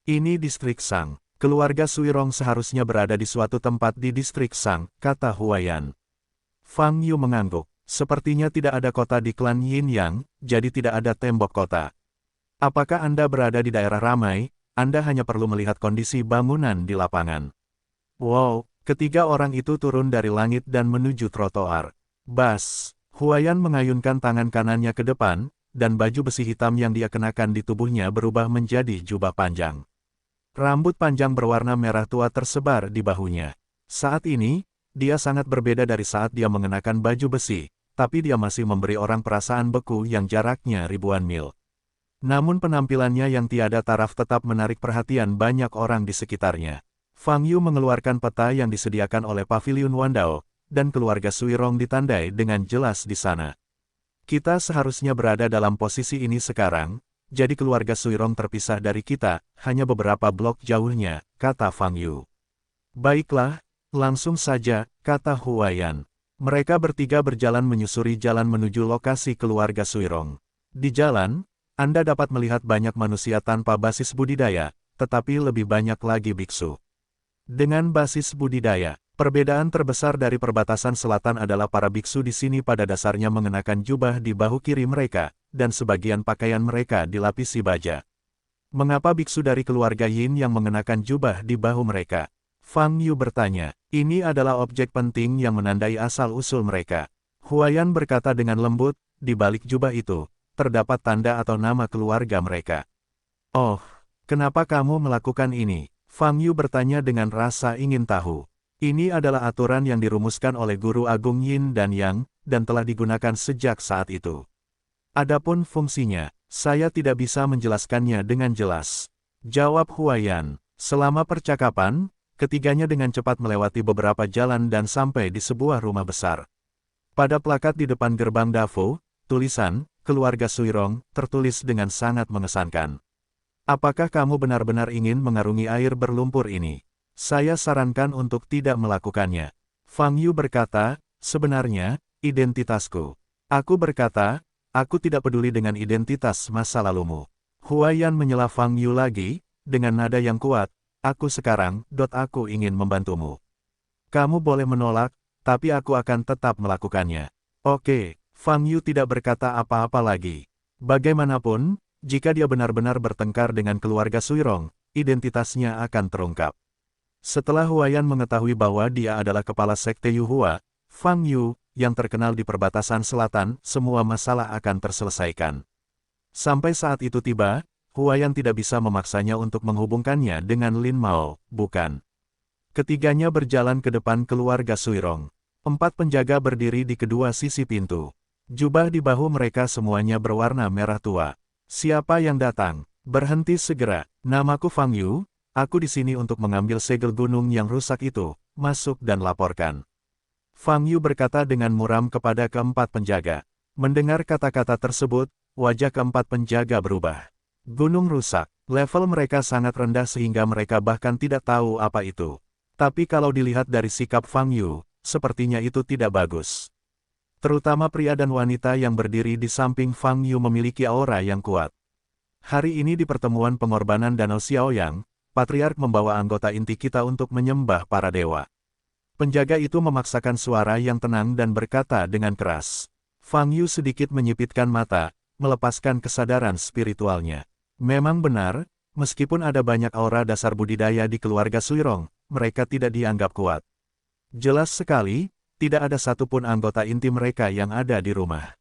Ini distrik Sang. Keluarga Suirong seharusnya berada di suatu tempat di distrik Sang, kata Huayan. Fang Yu mengangguk. Sepertinya tidak ada kota di klan Yin Yang, jadi tidak ada tembok kota. Apakah Anda berada di daerah ramai? Anda hanya perlu melihat kondisi bangunan di lapangan. Wow, ketiga orang itu turun dari langit dan menuju trotoar. Bas, Huayan mengayunkan tangan kanannya ke depan, dan baju besi hitam yang dia kenakan di tubuhnya berubah menjadi jubah panjang. Rambut panjang berwarna merah tua tersebar di bahunya. Saat ini, dia sangat berbeda dari saat dia mengenakan baju besi, tapi dia masih memberi orang perasaan beku yang jaraknya ribuan mil. Namun penampilannya yang tiada taraf tetap menarik perhatian banyak orang di sekitarnya. Fang Yu mengeluarkan peta yang disediakan oleh Pavilion Wandao, dan keluarga Suirong ditandai dengan jelas di sana. Kita seharusnya berada dalam posisi ini sekarang, jadi keluarga Suirong terpisah dari kita, hanya beberapa blok jauhnya, kata Fang Yu. Baiklah, langsung saja, kata Huayan. Mereka bertiga berjalan menyusuri jalan menuju lokasi keluarga Suirong. Di jalan, Anda dapat melihat banyak manusia tanpa basis budidaya, tetapi lebih banyak lagi biksu. Dengan basis budidaya, perbedaan terbesar dari perbatasan selatan adalah para biksu di sini pada dasarnya mengenakan jubah di bahu kiri mereka, dan sebagian pakaian mereka dilapisi baja. Mengapa biksu dari keluarga Yin yang mengenakan jubah di bahu mereka? Fang Yu bertanya. Ini adalah objek penting yang menandai asal-usul mereka. Huayan berkata dengan lembut, di balik jubah itu, terdapat tanda atau nama keluarga mereka. Oh, kenapa kamu melakukan ini? Fang Yu bertanya dengan rasa ingin tahu. Ini adalah aturan yang dirumuskan oleh Guru Agung Yin dan Yang, dan telah digunakan sejak saat itu. Adapun fungsinya, saya tidak bisa menjelaskannya dengan jelas. Jawab Huayan. Selama percakapan, ketiganya dengan cepat melewati beberapa jalan dan sampai di sebuah rumah besar. Pada plakat di depan gerbang Dafo, tulisan, keluarga Suirong, tertulis dengan sangat mengesankan. Apakah kamu benar-benar ingin mengarungi air berlumpur ini? Saya sarankan untuk tidak melakukannya. Fang Yu berkata, sebenarnya, identitasku. Aku berkata, aku tidak peduli dengan identitas masa lalumu. Huayan menyela Fang Yu lagi, dengan nada yang kuat. Aku sekarang, aku ingin membantumu. Kamu boleh menolak, tapi aku akan tetap melakukannya. Oke, Fang Yu tidak berkata apa-apa lagi. Bagaimanapun, jika dia benar-benar bertengkar dengan keluarga Suirong, identitasnya akan terungkap. Setelah Huayan mengetahui bahwa dia adalah kepala sekte Yuhua, Fang Yu, yang terkenal di perbatasan selatan, semua masalah akan terselesaikan. Sampai saat itu tiba, Huayan tidak bisa memaksanya untuk menghubungkannya dengan Lin Mao, bukan. Ketiganya berjalan ke depan keluarga Suirong. 4 penjaga berdiri di kedua sisi pintu. Jubah di bahu mereka semuanya berwarna merah tua. Siapa yang datang? Berhenti segera. Namaku Fang Yu, aku di sini untuk mengambil segel gunung yang rusak itu. Masuk dan laporkan. Fang Yu berkata dengan muram kepada keempat penjaga. Mendengar kata-kata tersebut, wajah keempat penjaga berubah. Gunung rusak. Level mereka sangat rendah sehingga mereka bahkan tidak tahu apa itu. Tapi kalau dilihat dari sikap Fang Yu, sepertinya itu tidak bagus. Terutama pria dan wanita yang berdiri di samping Fang Yu memiliki aura yang kuat. Hari ini di pertemuan pengorbanan Danau Xiaoyang, Patriark membawa anggota inti kita untuk menyembah para dewa. Penjaga itu memaksakan suara yang tenang dan berkata dengan keras. Fang Yu sedikit menyipitkan mata, melepaskan kesadaran spiritualnya. Memang benar, meskipun ada banyak aura dasar budidaya di keluarga Suirong, mereka tidak dianggap kuat. Jelas sekali, tidak ada satupun anggota inti mereka yang ada di rumah.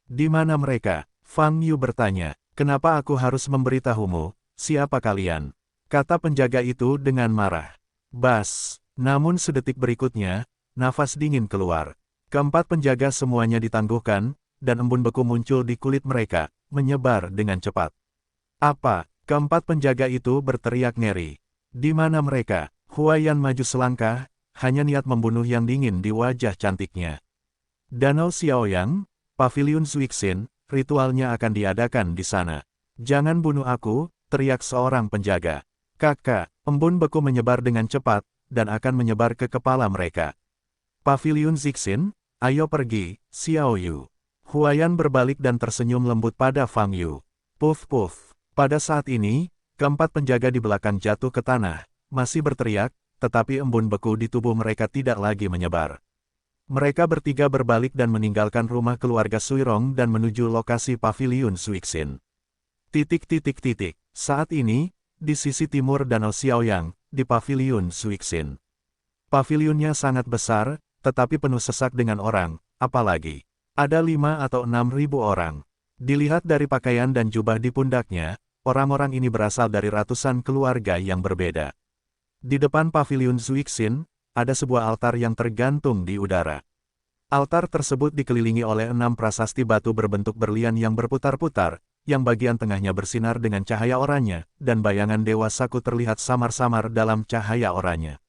Di mana mereka? Fang Yu bertanya. Kenapa aku harus memberitahumu? Siapa kalian? Kata penjaga itu dengan marah. Bas. Namun sedetik berikutnya, nafas dingin keluar. Keempat penjaga semuanya ditangguhkan, dan embun beku muncul di kulit mereka, menyebar dengan cepat. Apa? Keempat penjaga itu berteriak ngeri. Di mana mereka? Huayan maju selangkah, hanya niat membunuh yang dingin di wajah cantiknya. Danau Xiaoyang, Paviliun Zuixin, ritualnya akan diadakan di sana. Jangan bunuh aku, teriak seorang penjaga. Kakak, embun beku menyebar dengan cepat, dan akan menyebar ke kepala mereka. Paviliun Zuixin, ayo pergi, Xiao Yu. Huayan berbalik dan tersenyum lembut pada Fang Yu. Puff puff. Pada saat ini, keempat penjaga di belakang jatuh ke tanah, masih berteriak, tetapi embun beku di tubuh mereka tidak lagi menyebar. Mereka bertiga berbalik dan meninggalkan rumah keluarga Suirong dan menuju lokasi Paviliun Zuixin. Saat ini, di sisi timur Danau Xiaoyang, di Paviliun Zuixin. Paviliunnya sangat besar, tetapi penuh sesak dengan orang, apalagi ada 5 atau 6 ribu orang. Dilihat dari pakaian dan jubah di pundaknya, orang-orang ini berasal dari ratusan keluarga yang berbeda. Di depan Paviliun Zuixin, ada sebuah altar yang tergantung di udara. Altar tersebut dikelilingi oleh 6 prasasti batu berbentuk berlian yang berputar-putar, yang bagian tengahnya bersinar dengan cahaya oranye, dan bayangan Dewa Saku terlihat samar-samar dalam cahaya oranye.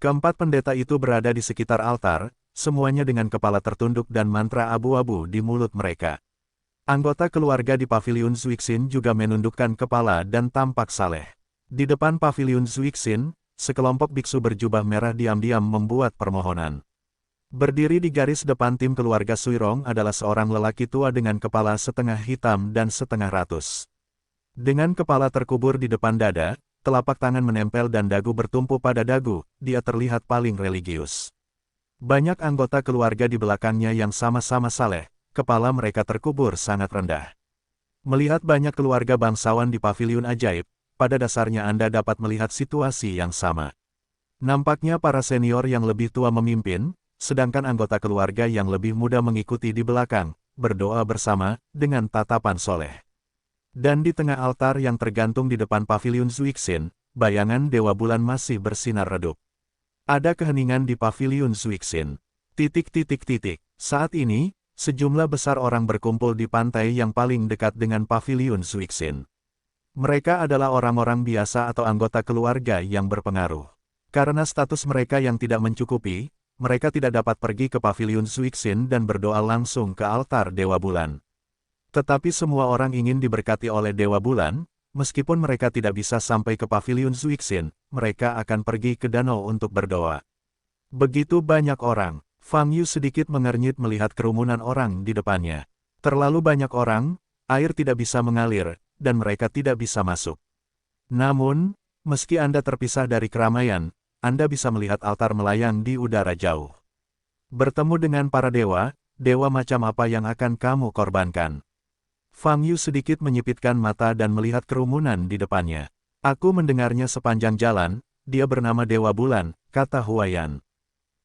Keempat pendeta itu berada di sekitar altar, semuanya dengan kepala tertunduk dan mantra abu-abu di mulut mereka. Anggota keluarga di Paviliun Zuixin juga menundukkan kepala dan tampak saleh. Di depan Paviliun Zuixin, sekelompok biksu berjubah merah diam-diam membuat permohonan. Berdiri di garis depan tim keluarga Suirong adalah seorang lelaki tua dengan kepala setengah hitam dan setengah ratus. Dengan kepala terkubur di depan dada, telapak tangan menempel dan dagu bertumpu pada dagu, dia terlihat paling religius. Banyak anggota keluarga di belakangnya yang sama-sama saleh, kepala mereka terkubur sangat rendah. Melihat banyak keluarga bangsawan di paviliun ajaib, pada dasarnya Anda dapat melihat situasi yang sama. Nampaknya para senior yang lebih tua memimpin, sedangkan anggota keluarga yang lebih muda mengikuti di belakang, berdoa bersama, dengan tatapan soleh. Dan di tengah altar yang tergantung di depan Paviliun Zuixin, bayangan Dewa Bulan masih bersinar redup. Ada keheningan di Paviliun Zuixin. Saat ini, sejumlah besar orang berkumpul di pantai yang paling dekat dengan Paviliun Zuixin. Mereka adalah orang-orang biasa atau anggota keluarga yang berpengaruh. Karena status mereka yang tidak mencukupi, mereka tidak dapat pergi ke Paviliun Zuixin dan berdoa langsung ke altar Dewa Bulan. Tetapi semua orang ingin diberkati oleh Dewa Bulan, meskipun mereka tidak bisa sampai ke Paviliun Zuixin, mereka akan pergi ke danau untuk berdoa. Begitu banyak orang, Fang Yu sedikit mengernyit melihat kerumunan orang di depannya. Terlalu banyak orang, air tidak bisa mengalir, dan mereka tidak bisa masuk. Namun, meski Anda terpisah dari keramaian, Anda bisa melihat altar melayang di udara jauh. Bertemu dengan para dewa, dewa macam apa yang akan kamu korbankan? Fang Yu sedikit menyipitkan mata dan melihat kerumunan di depannya. Aku mendengarnya sepanjang jalan, dia bernama Dewa Bulan, kata Huayan.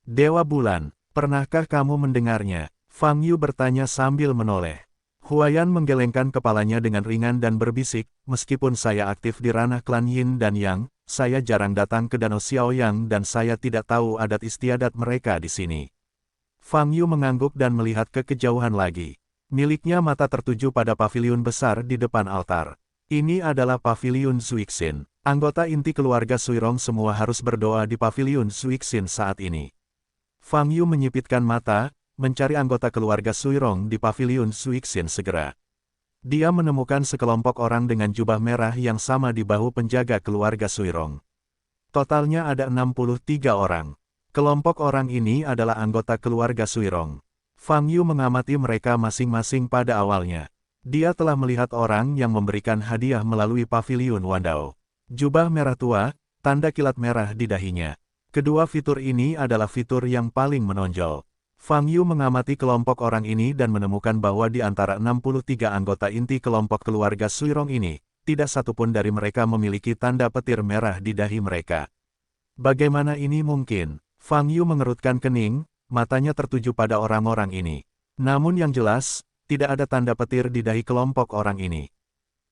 Dewa Bulan, pernahkah kamu mendengarnya? Fang Yu bertanya sambil menoleh. Huayan menggelengkan kepalanya dengan ringan dan berbisik, meskipun saya aktif di ranah klan Yin dan Yang, saya jarang datang ke Danau Xiaoyang dan saya tidak tahu adat istiadat mereka di sini. Fang Yu mengangguk dan melihat ke kejauhan lagi. Miliknya mata tertuju pada paviliun besar di depan altar. Ini adalah paviliun Zuixin. Anggota inti keluarga Suirong semua harus berdoa di paviliun Zuixin saat ini. Fang Yu menyipitkan mata, mencari anggota keluarga Suirong di paviliun Zuixin segera. Dia menemukan sekelompok orang dengan jubah merah yang sama di bahu penjaga keluarga Suirong. Totalnya ada 63 orang. Kelompok orang ini adalah anggota keluarga Suirong. Fang Yu mengamati mereka masing-masing pada awalnya. Dia telah melihat orang yang memberikan hadiah melalui paviliun Wandao. Jubah merah tua, tanda kilat merah di dahinya. Kedua fitur ini adalah fitur yang paling menonjol. Fang Yu mengamati kelompok orang ini dan menemukan bahwa di antara 63 anggota inti kelompok keluarga Suirong ini, tidak satupun dari mereka memiliki tanda petir merah di dahi mereka. Bagaimana ini mungkin? Fang Yu mengerutkan kening, matanya tertuju pada orang-orang ini. Namun yang jelas, tidak ada tanda petir di dahi kelompok orang ini.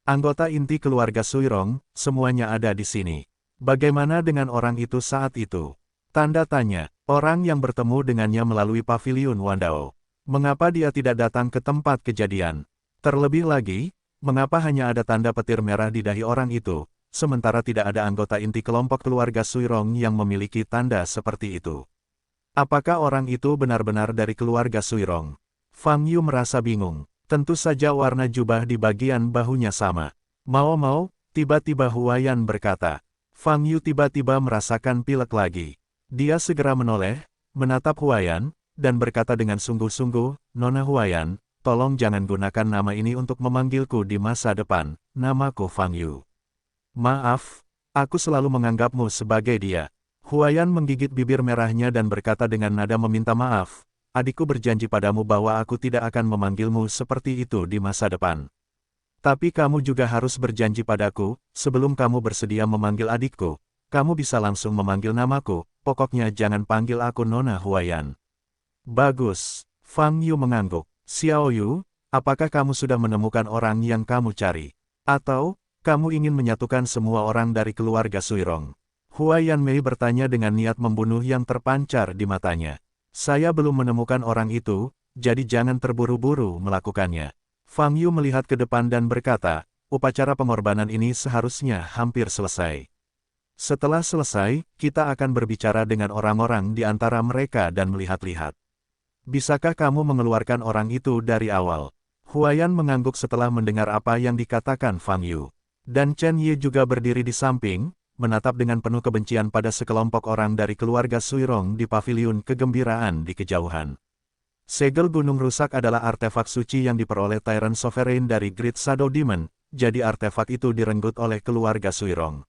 Anggota inti keluarga Suirong, semuanya ada di sini. Bagaimana dengan orang itu saat itu? Tanda tanya, orang yang bertemu dengannya melalui paviliun Wandao. Mengapa dia tidak datang ke tempat kejadian? Terlebih lagi, mengapa hanya ada tanda petir merah di dahi orang itu, sementara tidak ada anggota inti kelompok keluarga Suirong yang memiliki tanda seperti itu? Apakah orang itu benar-benar dari keluarga Suirong? Fang Yu merasa bingung. Tentu saja warna jubah di bagian bahunya sama. Mau-mau, tiba-tiba Huayan berkata. Fang Yu tiba-tiba merasakan pilek lagi. Dia segera menoleh, menatap Huayan, dan berkata dengan sungguh-sungguh, Nona Huayan, tolong jangan gunakan nama ini untuk memanggilku di masa depan, namaku Fang Yu. Maaf, aku selalu menganggapmu sebagai dia. Huayan menggigit bibir merahnya dan berkata dengan nada meminta maaf, adikku berjanji padamu bahwa aku tidak akan memanggilmu seperti itu di masa depan. Tapi kamu juga harus berjanji padaku, sebelum kamu bersedia memanggil adikku, kamu bisa langsung memanggil namaku, pokoknya jangan panggil aku Nona Huayan. Bagus, Fang Yu mengangguk. Xiao Yu, apakah kamu sudah menemukan orang yang kamu cari? Atau, kamu ingin menyatukan semua orang dari keluarga Suirong? Huayan Mei bertanya dengan niat membunuh yang terpancar di matanya. Saya belum menemukan orang itu, jadi jangan terburu-buru melakukannya. Fang Yu melihat ke depan dan berkata, upacara pengorbanan ini seharusnya hampir selesai. Setelah selesai, kita akan berbicara dengan orang-orang di antara mereka dan melihat-lihat. Bisakah kamu mengeluarkan orang itu dari awal? Huayan mengangguk setelah mendengar apa yang dikatakan Fang Yu. Dan Chen Yi juga berdiri di samping, menatap dengan penuh kebencian pada sekelompok orang dari keluarga Suirong di paviliun kegembiraan di kejauhan. Segel gunung rusak adalah artefak suci yang diperoleh Tyrant Sovereign dari Great Shadow Demon, jadi artefak itu direnggut oleh keluarga Suirong.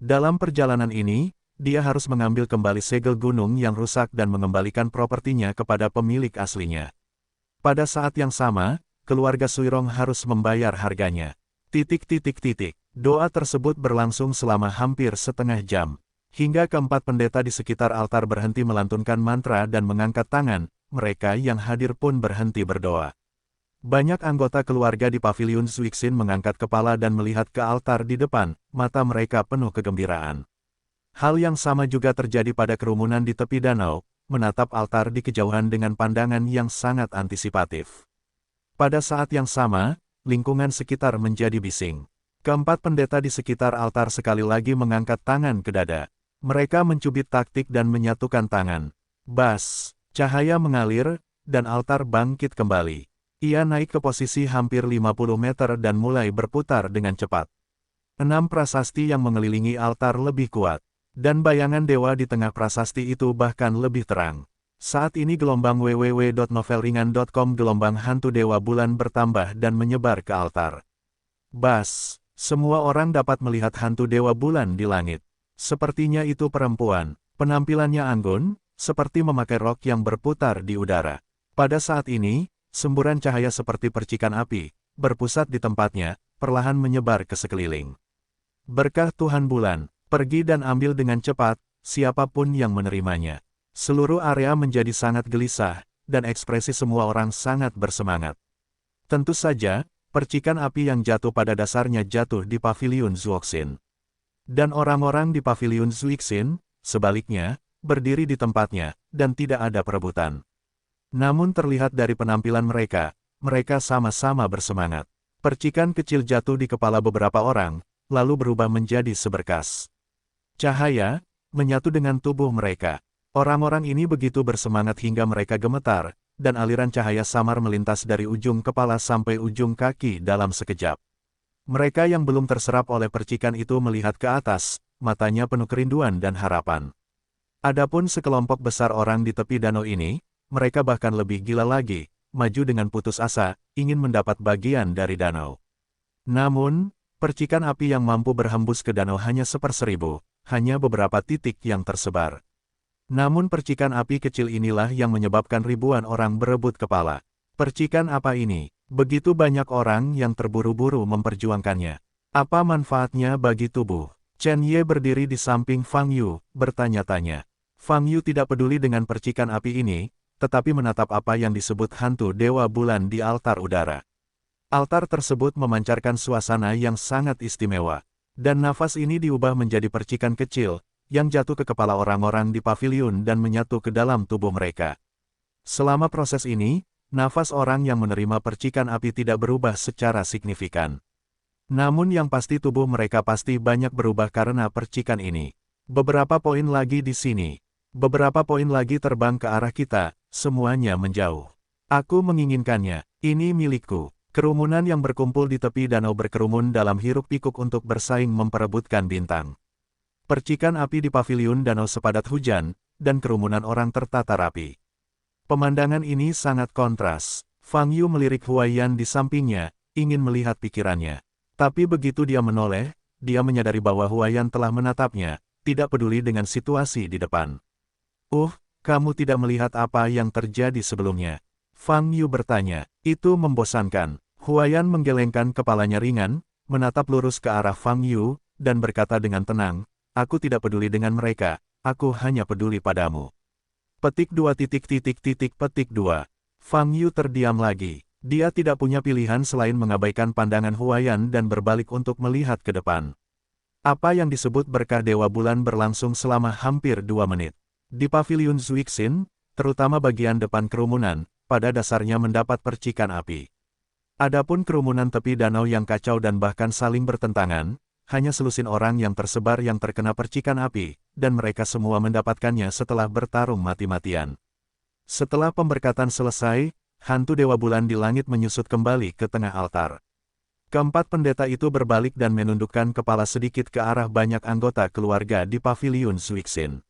Dalam perjalanan ini, dia harus mengambil kembali segel gunung yang rusak dan mengembalikan propertinya kepada pemilik aslinya. Pada saat yang sama, keluarga Suirong harus membayar harganya. Doa tersebut berlangsung selama hampir setengah jam. Hingga keempat pendeta di sekitar altar berhenti melantunkan mantra dan mengangkat tangan, mereka yang hadir pun berhenti berdoa. Banyak anggota keluarga di paviliun Zuixin mengangkat kepala dan melihat ke altar di depan, mata mereka penuh kegembiraan. Hal yang sama juga terjadi pada kerumunan di tepi danau, menatap altar di kejauhan dengan pandangan yang sangat antisipatif. Pada saat yang sama, lingkungan sekitar menjadi bising. Keempat pendeta di sekitar altar sekali lagi mengangkat tangan ke dada. Mereka mencubit taktik dan menyatukan tangan. Bas, cahaya mengalir, dan altar bangkit kembali. Ia naik ke posisi hampir 50 meter dan mulai berputar dengan cepat. 6 prasasti yang mengelilingi altar lebih kuat. Dan bayangan dewa di tengah prasasti itu bahkan lebih terang. Saat ini gelombang www.novelringan.com gelombang hantu dewa bulan bertambah dan menyebar ke altar. Bas. Semua orang dapat melihat hantu dewa bulan di langit. Sepertinya itu perempuan. Penampilannya anggun, seperti memakai rok yang berputar di udara. Pada saat ini, semburan cahaya seperti percikan api, berpusat di tempatnya, perlahan menyebar ke sekeliling. Berkah Tuhan Bulan, pergi dan ambil dengan cepat, siapapun yang menerimanya. Seluruh area menjadi sangat gelisah, dan ekspresi semua orang sangat bersemangat. Tentu saja, percikan api yang jatuh pada dasarnya jatuh di paviliun Zuoxin. Dan orang-orang di paviliun Zuixin, sebaliknya, berdiri di tempatnya, dan tidak ada perebutan. Namun terlihat dari penampilan mereka, mereka sama-sama bersemangat. Percikan kecil jatuh di kepala beberapa orang, lalu berubah menjadi seberkas cahaya, menyatu dengan tubuh mereka. Orang-orang ini begitu bersemangat hingga mereka gemetar, dan aliran cahaya samar melintas dari ujung kepala sampai ujung kaki dalam sekejap. Mereka yang belum terserap oleh percikan itu melihat ke atas, matanya penuh kerinduan dan harapan. Adapun sekelompok besar orang di tepi danau ini, mereka bahkan lebih gila lagi, maju dengan putus asa, ingin mendapat bagian dari danau. Namun, percikan api yang mampu berhembus ke danau hanya 1/1000, hanya beberapa titik yang tersebar. Namun percikan api kecil inilah yang menyebabkan ribuan orang berebut kepala. Percikan apa ini? Begitu banyak orang yang terburu-buru memperjuangkannya. Apa manfaatnya bagi tubuh? Chen Ye berdiri di samping Fang Yu, bertanya-tanya. Fang Yu tidak peduli dengan percikan api ini, tetapi menatap apa yang disebut hantu Dewa Bulan di altar udara. Altar tersebut memancarkan suasana yang sangat istimewa. Dan nafas ini diubah menjadi percikan kecil, yang jatuh ke kepala orang-orang di paviliun dan menyatu ke dalam tubuh mereka. Selama proses ini, nafas orang yang menerima percikan api tidak berubah secara signifikan. Namun yang pasti tubuh mereka pasti banyak berubah karena percikan ini. Beberapa poin lagi di sini. Beberapa poin lagi terbang ke arah kita, semuanya menjauh. Aku menginginkannya, ini milikku. Kerumunan yang berkumpul di tepi danau berkerumun dalam hiruk-pikuk untuk bersaing memperebutkan bintang. Percikan api di paviliun danau sepadat hujan, dan kerumunan orang tertata rapi. Pemandangan ini sangat kontras. Fang Yu melirik Huaiyan di sampingnya, ingin melihat pikirannya. Tapi begitu dia menoleh, dia menyadari bahwa Huaiyan telah menatapnya, tidak peduli dengan situasi di depan. Kamu tidak melihat apa yang terjadi sebelumnya? Fang Yu bertanya. Itu membosankan. Huaiyan menggelengkan kepalanya ringan, menatap lurus ke arah Fang Yu, dan berkata dengan tenang, aku tidak peduli dengan mereka, aku hanya peduli padamu. Petik 2. Fang Yu terdiam lagi. Dia tidak punya pilihan selain mengabaikan pandangan Huaiyan dan berbalik untuk melihat ke depan. Apa yang disebut berkah Dewa Bulan berlangsung selama hampir 2 menit. Di paviliun Zuixin, terutama bagian depan kerumunan, pada dasarnya mendapat percikan api. Adapun kerumunan tepi danau yang kacau dan bahkan saling bertentangan, hanya selusin orang yang tersebar yang terkena percikan api, dan mereka semua mendapatkannya setelah bertarung mati-matian. Setelah pemberkatan selesai, hantu Dewa Bulan di langit menyusut kembali ke tengah altar. Keempat pendeta itu berbalik dan menundukkan kepala sedikit ke arah banyak anggota keluarga di paviliun Zuixin.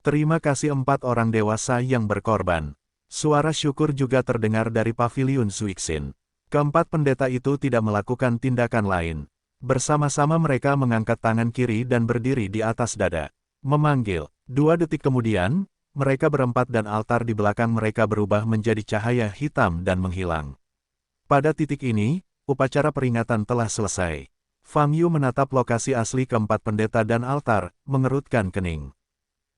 Terima kasih 4 orang dewasa yang berkorban. Suara syukur juga terdengar dari paviliun Zuixin. Keempat pendeta itu tidak melakukan tindakan lain. Bersama-sama mereka mengangkat tangan kiri dan berdiri di atas dada. Memanggil. 2 detik kemudian, mereka berempat dan altar di belakang mereka berubah menjadi cahaya hitam dan menghilang. Pada titik ini, upacara peringatan telah selesai. Fang Yu menatap lokasi asli keempat pendeta dan altar, mengerutkan kening.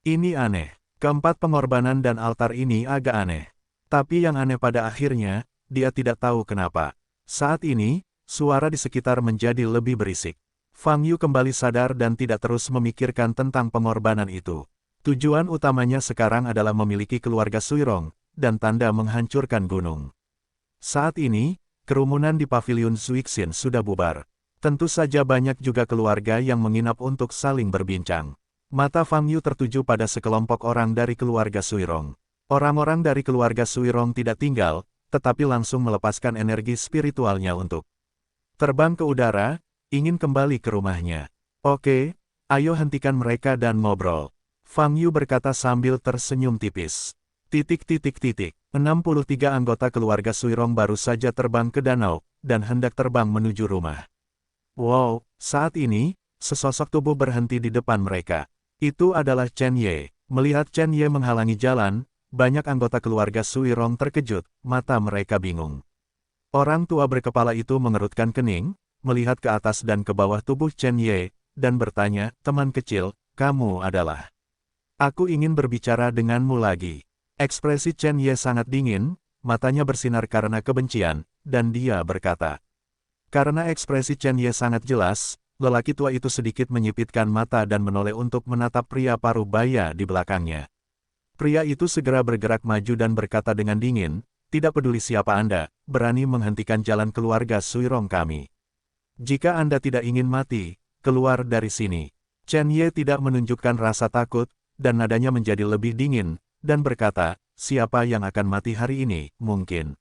Ini aneh. Keempat pengorbanan dan altar ini agak aneh. Tapi yang aneh pada akhirnya, dia tidak tahu kenapa. Saat ini, suara di sekitar menjadi lebih berisik. Fang Yu kembali sadar dan tidak terus memikirkan tentang pengorbanan itu. Tujuan utamanya sekarang adalah memiliki keluarga Suirong, dan tanda menghancurkan gunung. Saat ini, kerumunan di paviliun Zuixin sudah bubar. Tentu saja banyak juga keluarga yang menginap untuk saling berbincang. Mata Fang Yu tertuju pada sekelompok orang dari keluarga Suirong. Orang-orang dari keluarga Suirong tidak tinggal, tetapi langsung melepaskan energi spiritualnya untuk terbang ke udara, ingin kembali ke rumahnya. Oke, ayo hentikan mereka dan ngobrol. Fang Yu berkata sambil tersenyum tipis. 63 anggota keluarga Suirong baru saja terbang ke danau, dan hendak terbang menuju rumah. Wow, saat ini, sesosok tubuh berhenti di depan mereka. Itu adalah Chen Ye. Melihat Chen Ye menghalangi jalan, banyak anggota keluarga Suirong terkejut, mata mereka bingung. Orang tua berkepala itu mengerutkan kening, melihat ke atas dan ke bawah tubuh Chen Ye, dan bertanya, teman kecil, kamu adalah... Aku ingin berbicara denganmu lagi. Ekspresi Chen Ye sangat dingin, matanya bersinar karena kebencian, dan dia berkata. Karena ekspresi Chen Ye sangat jelas, lelaki tua itu sedikit menyipitkan mata dan menoleh untuk menatap pria paruh baya di belakangnya. Pria itu segera bergerak maju dan berkata dengan dingin, tidak peduli siapa Anda, berani menghentikan jalan keluarga Suirong kami. Jika Anda tidak ingin mati, keluar dari sini. Chen Ye tidak menunjukkan rasa takut, dan nadanya menjadi lebih dingin, dan berkata, siapa yang akan mati hari ini, mungkin.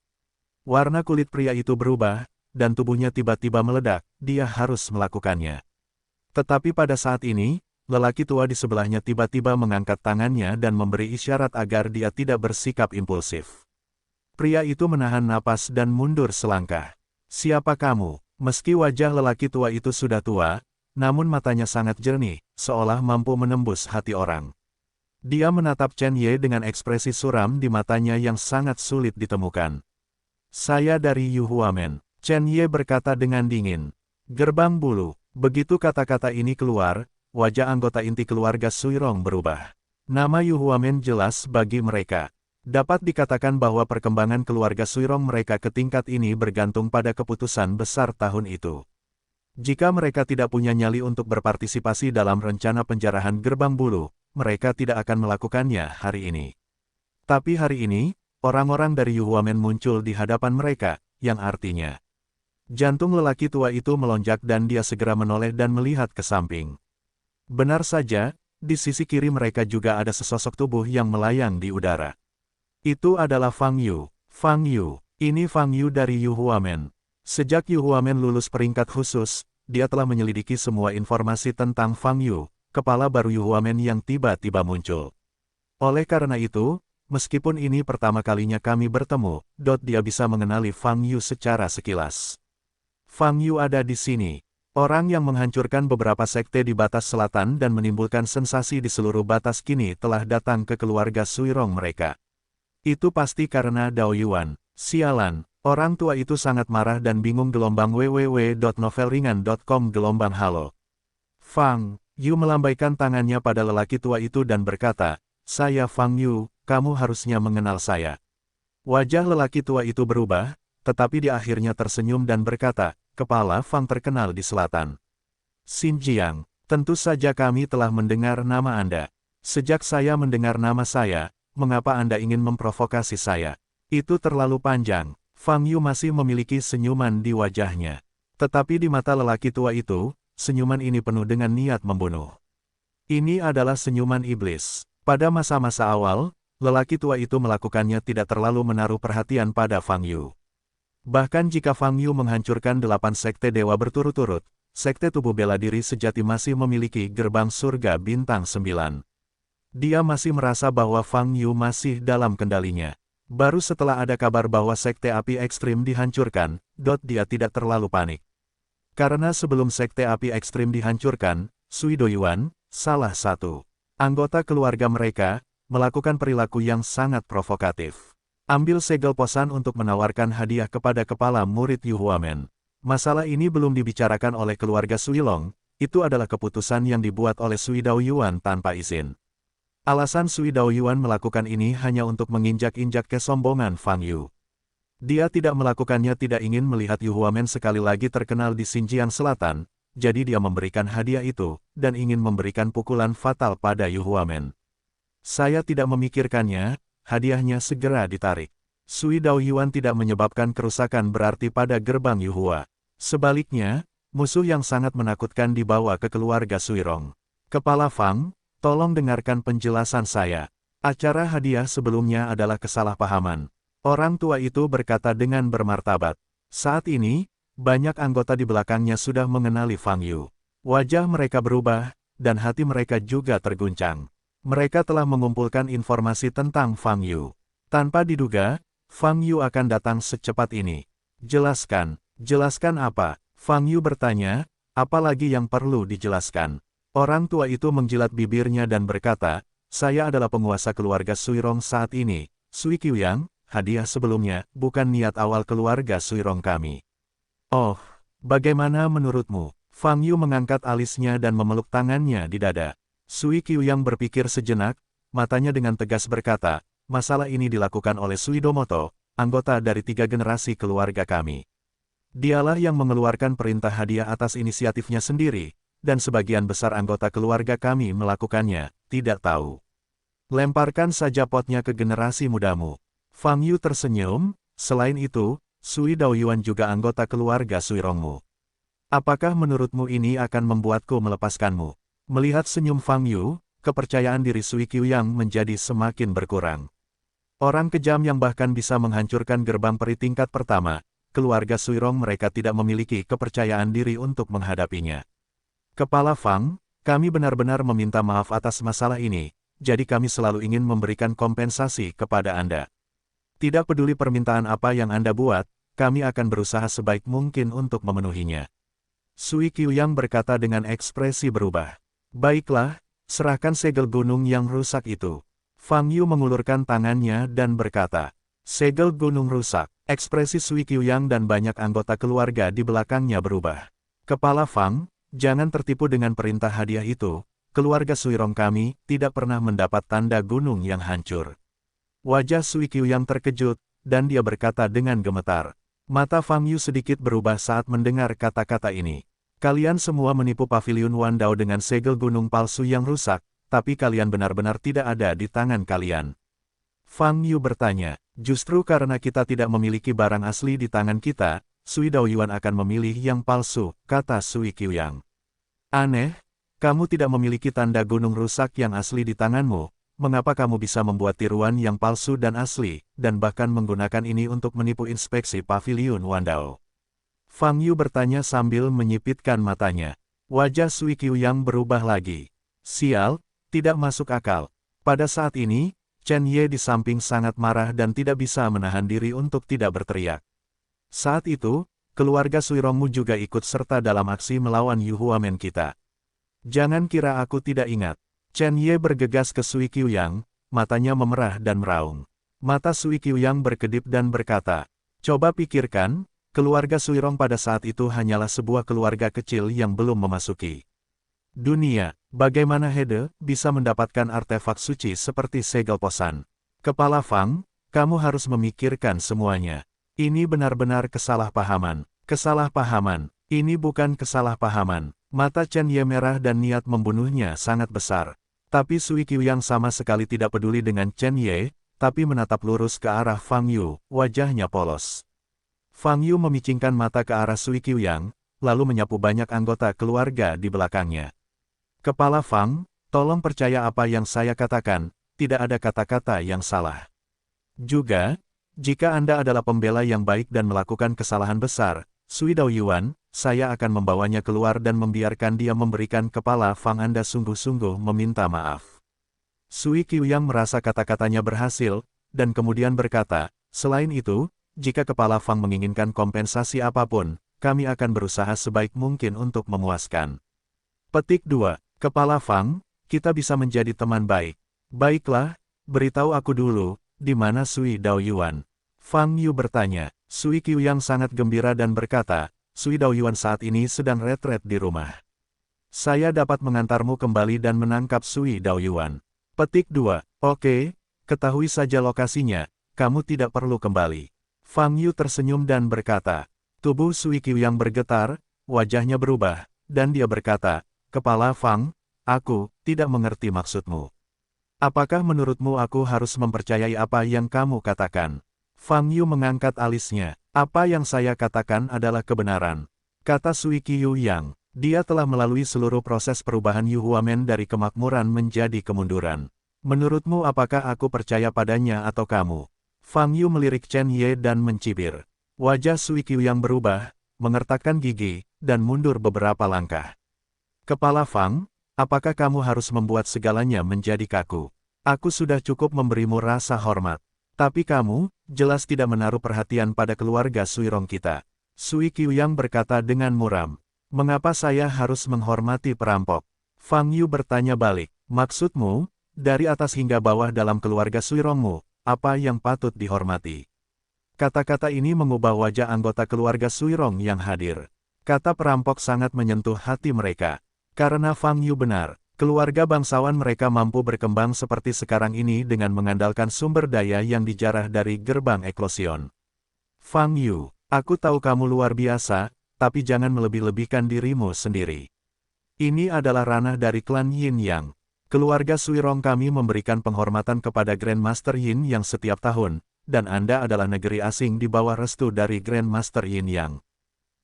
Warna kulit pria itu berubah, dan tubuhnya tiba-tiba meledak, dia harus melakukannya. Tetapi pada saat ini, lelaki tua di sebelahnya tiba-tiba mengangkat tangannya dan memberi isyarat agar dia tidak bersikap impulsif. Pria itu menahan napas dan mundur selangkah. Siapa kamu? Meski wajah lelaki tua itu sudah tua, namun matanya sangat jernih, seolah mampu menembus hati orang. Dia menatap Chen Ye dengan ekspresi suram di matanya yang sangat sulit ditemukan. Saya dari Yu Huamen, Chen Ye berkata dengan dingin. Gerbang bulu. Begitu kata-kata ini keluar, wajah anggota inti keluarga Suirong berubah. Nama Yu Huamen jelas bagi mereka. Dapat dikatakan bahwa perkembangan keluarga Suirong mereka ke tingkat ini bergantung pada keputusan besar tahun itu. Jika mereka tidak punya nyali untuk berpartisipasi dalam rencana penjarahan gerbang bulu, mereka tidak akan melakukannya hari ini. Tapi hari ini, orang-orang dari Yu Huamen muncul di hadapan mereka, yang artinya jantung lelaki tua itu melonjak dan dia segera menoleh dan melihat ke samping. Benar saja, di sisi kiri mereka juga ada sesosok tubuh yang melayang di udara. Itu adalah Fang Yu. Fang Yu, ini Fang Yu dari Yu Huamen. Sejak Yu Huamen lulus peringkat khusus, dia telah menyelidiki semua informasi tentang Fang Yu, kepala baru Yu Huamen yang tiba-tiba muncul. Oleh karena itu, meskipun ini pertama kalinya kami bertemu, dia bisa mengenali Fang Yu secara sekilas. Fang Yu ada di sini. Orang yang menghancurkan beberapa sekte di batas selatan dan menimbulkan sensasi di seluruh batas kini telah datang ke keluarga Suirong mereka. Itu pasti karena Dao Yuan. Sialan, orang tua itu sangat marah dan bingung. www.novelringan.com Halo. Fang Yu melambaikan tangannya pada lelaki tua itu dan berkata, saya Fang Yu, kamu harusnya mengenal saya. Wajah lelaki tua itu berubah, tetapi dia akhirnya tersenyum dan berkata, kepala Fang terkenal di selatan. Xinjiang, tentu saja kami telah mendengar nama Anda. Sejak saya mendengar nama saya, mengapa Anda ingin memprovokasi saya? Itu terlalu panjang. Fang Yu masih memiliki senyuman di wajahnya. Tetapi di mata lelaki tua itu, senyuman ini penuh dengan niat membunuh. Ini adalah senyuman iblis. Pada masa-masa awal, lelaki tua itu melakukannya tidak terlalu menaruh perhatian pada Fang Yu. Bahkan jika Fang Yu menghancurkan 8 sekte dewa berturut-turut, sekte tubuh bela diri sejati masih memiliki gerbang surga bintang 9. Dia masih merasa bahwa Fang Yu masih dalam kendalinya. Baru setelah ada kabar bahwa sekte api ekstrim dihancurkan, dia tidak terlalu panik. Karena sebelum sekte api ekstrim dihancurkan, Sui Doyuan, salah satu anggota keluarga mereka, melakukan perilaku yang sangat provokatif. Ambil segel posan untuk menawarkan hadiah kepada kepala murid Yu Huamen. Masalah ini belum dibicarakan oleh keluarga Suilong, itu adalah keputusan yang dibuat oleh Sui Dao Yuan tanpa izin. Alasan Sui Dao Yuan melakukan ini hanya untuk menginjak-injak kesombongan Fang Yu. Dia tidak melakukannya tidak ingin melihat Yu Huamen sekali lagi terkenal di Xinjiang Selatan, jadi dia memberikan hadiah itu, dan ingin memberikan pukulan fatal pada Yu Huamen. Saya tidak memikirkannya. Hadiahnya segera ditarik. Sui Dao Yuan tidak menyebabkan kerusakan berarti pada gerbang Yu Hua. Sebaliknya, musuh yang sangat menakutkan dibawa ke keluarga Suirong. Kepala Fang, tolong dengarkan penjelasan saya. Acara hadiah sebelumnya adalah kesalahpahaman. Orang tua itu berkata dengan bermartabat. Saat ini, banyak anggota di belakangnya sudah mengenali Fang Yu. Wajah mereka berubah, dan hati mereka juga terguncang. Mereka telah mengumpulkan informasi tentang Fang Yu. Tanpa diduga, Fang Yu akan datang secepat ini. Jelaskan apa? Fang Yu bertanya, apalagi yang perlu dijelaskan? Orang tua itu menjilat bibirnya dan berkata, saya adalah penguasa keluarga Suirong saat ini. Sui Qiuyang, hadiah sebelumnya, bukan niat awal keluarga Suirong kami. Oh, bagaimana menurutmu? Fang Yu mengangkat alisnya dan memeluk tangannya di dada. Sui Qiuyang berpikir sejenak, matanya dengan tegas berkata, masalah ini dilakukan oleh Sui Domoto, anggota dari 3 generasi keluarga kami. Dialah yang mengeluarkan perintah hadiah atas inisiatifnya sendiri, dan sebagian besar anggota keluarga kami melakukannya, tidak tahu. Lemparkan saja potnya ke generasi mudamu. Fang Yu tersenyum, selain itu, Sui Daoyuan juga anggota keluarga Suirongmu. Apakah menurutmu ini akan membuatku melepaskanmu? Melihat senyum Fang Yu, kepercayaan diri Sui Qiuyang menjadi semakin berkurang. Orang kejam yang bahkan bisa menghancurkan gerbang peri tingkat pertama, keluarga Suirong mereka tidak memiliki kepercayaan diri untuk menghadapinya. Kepala Fang, kami benar-benar meminta maaf atas masalah ini, jadi kami selalu ingin memberikan kompensasi kepada Anda. Tidak peduli permintaan apa yang Anda buat, kami akan berusaha sebaik mungkin untuk memenuhinya. Sui Qiuyang berkata dengan ekspresi berubah. Baiklah, serahkan segel gunung yang rusak itu. Fang Yu mengulurkan tangannya dan berkata, segel gunung rusak. Ekspresi Sui Qiuyang dan banyak anggota keluarga di belakangnya berubah. Kepala Fang, jangan tertipu dengan perintah hadiah itu, keluarga Suirong kami tidak pernah mendapat tanda gunung yang hancur. Wajah Sui Qiuyang terkejut, dan dia berkata dengan gemetar. Mata Fang Yu sedikit berubah saat mendengar kata-kata ini. Kalian semua menipu Paviliun Wandao dengan segel gunung palsu yang rusak, tapi kalian benar-benar tidak ada di tangan kalian. Fang Yu bertanya, justru karena kita tidak memiliki barang asli di tangan kita, Sui Daoyuan akan memilih yang palsu, kata Sui Qiuyang. Aneh, kamu tidak memiliki tanda gunung rusak yang asli di tanganmu. Mengapa kamu bisa membuat tiruan yang palsu dan asli, dan bahkan menggunakan ini untuk menipu inspeksi Paviliun Wandao? Fang Yu bertanya sambil menyipitkan matanya. Wajah Sui Qiuyang berubah lagi. Sial, tidak masuk akal. Pada saat ini, Chen Ye di samping sangat marah dan tidak bisa menahan diri untuk tidak berteriak. Saat itu, keluarga Suirongmu juga ikut serta dalam aksi melawan Yu Huamen kita. Jangan kira aku tidak ingat. Chen Ye bergegas ke Sui Qiuyang, matanya memerah dan meraung. Mata Sui Qiuyang berkedip dan berkata, coba pikirkan, keluarga Suirong pada saat itu hanyalah sebuah keluarga kecil yang belum memasuki dunia. Bagaimana Hede bisa mendapatkan artefak suci seperti segel posan? Kepala Fang, kamu harus memikirkan semuanya. Ini benar-benar kesalahpahaman. Kesalahpahaman. Ini bukan kesalahpahaman. Mata Chen Ye merah dan niat membunuhnya sangat besar. Tapi Sui Qiuyang sama sekali tidak peduli dengan Chen Ye, tapi menatap lurus ke arah Fang Yu, wajahnya polos. Fang Yu memicingkan mata ke arah Sui Qiuyang, lalu menyapu banyak anggota keluarga di belakangnya. Kepala Fang, tolong percaya apa yang saya katakan, tidak ada kata-kata yang salah. Juga, jika Anda adalah pembela yang baik dan melakukan kesalahan besar, Sui Daoyuan, saya akan membawanya keluar dan membiarkan dia memberikan kepala Fang Anda sungguh-sungguh meminta maaf. Sui Qiuyang merasa kata-katanya berhasil, dan kemudian berkata, selain itu, jika kepala Fang menginginkan kompensasi apapun, kami akan berusaha sebaik mungkin untuk memuaskan. Petik 2. Kepala Fang, kita bisa menjadi teman baik. Baiklah, beritahu aku dulu, di mana Sui Daoyuan? Fang Yu bertanya. Sui Qiuyang sangat gembira dan berkata, Sui Daoyuan saat ini sedang retret di rumah. Saya dapat mengantarmu kembali dan menangkap Sui Daoyuan. Petik 2. Oke, ketahui saja lokasinya, kamu tidak perlu kembali. Fang Yu tersenyum dan berkata. Tubuh Sui Qiuyang bergetar, wajahnya berubah, dan dia berkata, Kepala Fang, aku tidak mengerti maksudmu. Apakah menurutmu aku harus mempercayai apa yang kamu katakan? Fang Yu mengangkat alisnya. Apa yang saya katakan adalah kebenaran. Kata Sui Qiuyang, dia telah melalui seluruh proses perubahan Yu Huamen dari kemakmuran menjadi kemunduran. Menurutmu apakah aku percaya padanya atau kamu? Fang Yu melirik Chen Ye dan mencibir. Wajah Sui Qiuyang berubah, mengertakkan gigi, dan mundur beberapa langkah. Kepala Fang, apakah kamu harus membuat segalanya menjadi kaku? Aku sudah cukup memberimu rasa hormat. Tapi kamu, jelas tidak menaruh perhatian pada keluarga Suirong kita. Sui Qiuyang berkata dengan muram. Mengapa saya harus menghormati perampok? Fang Yu bertanya balik. Maksudmu, dari atas hingga bawah dalam keluarga Suirongmu, apa yang patut dihormati. Kata-kata ini mengubah wajah anggota keluarga Suirong yang hadir. Kata perampok sangat menyentuh hati mereka. Karena Fang Yu benar, keluarga bangsawan mereka mampu berkembang seperti sekarang ini dengan mengandalkan sumber daya yang dijarah dari gerbang eklosion. Fang Yu, aku tahu kamu luar biasa, tapi jangan melebih-lebihkan dirimu sendiri. Ini adalah ranah dari klan Yin Yang. Keluarga Suirong kami memberikan penghormatan kepada Grandmaster Yin Yang setiap tahun, dan Anda adalah negeri asing di bawah restu dari Grandmaster Yin Yang.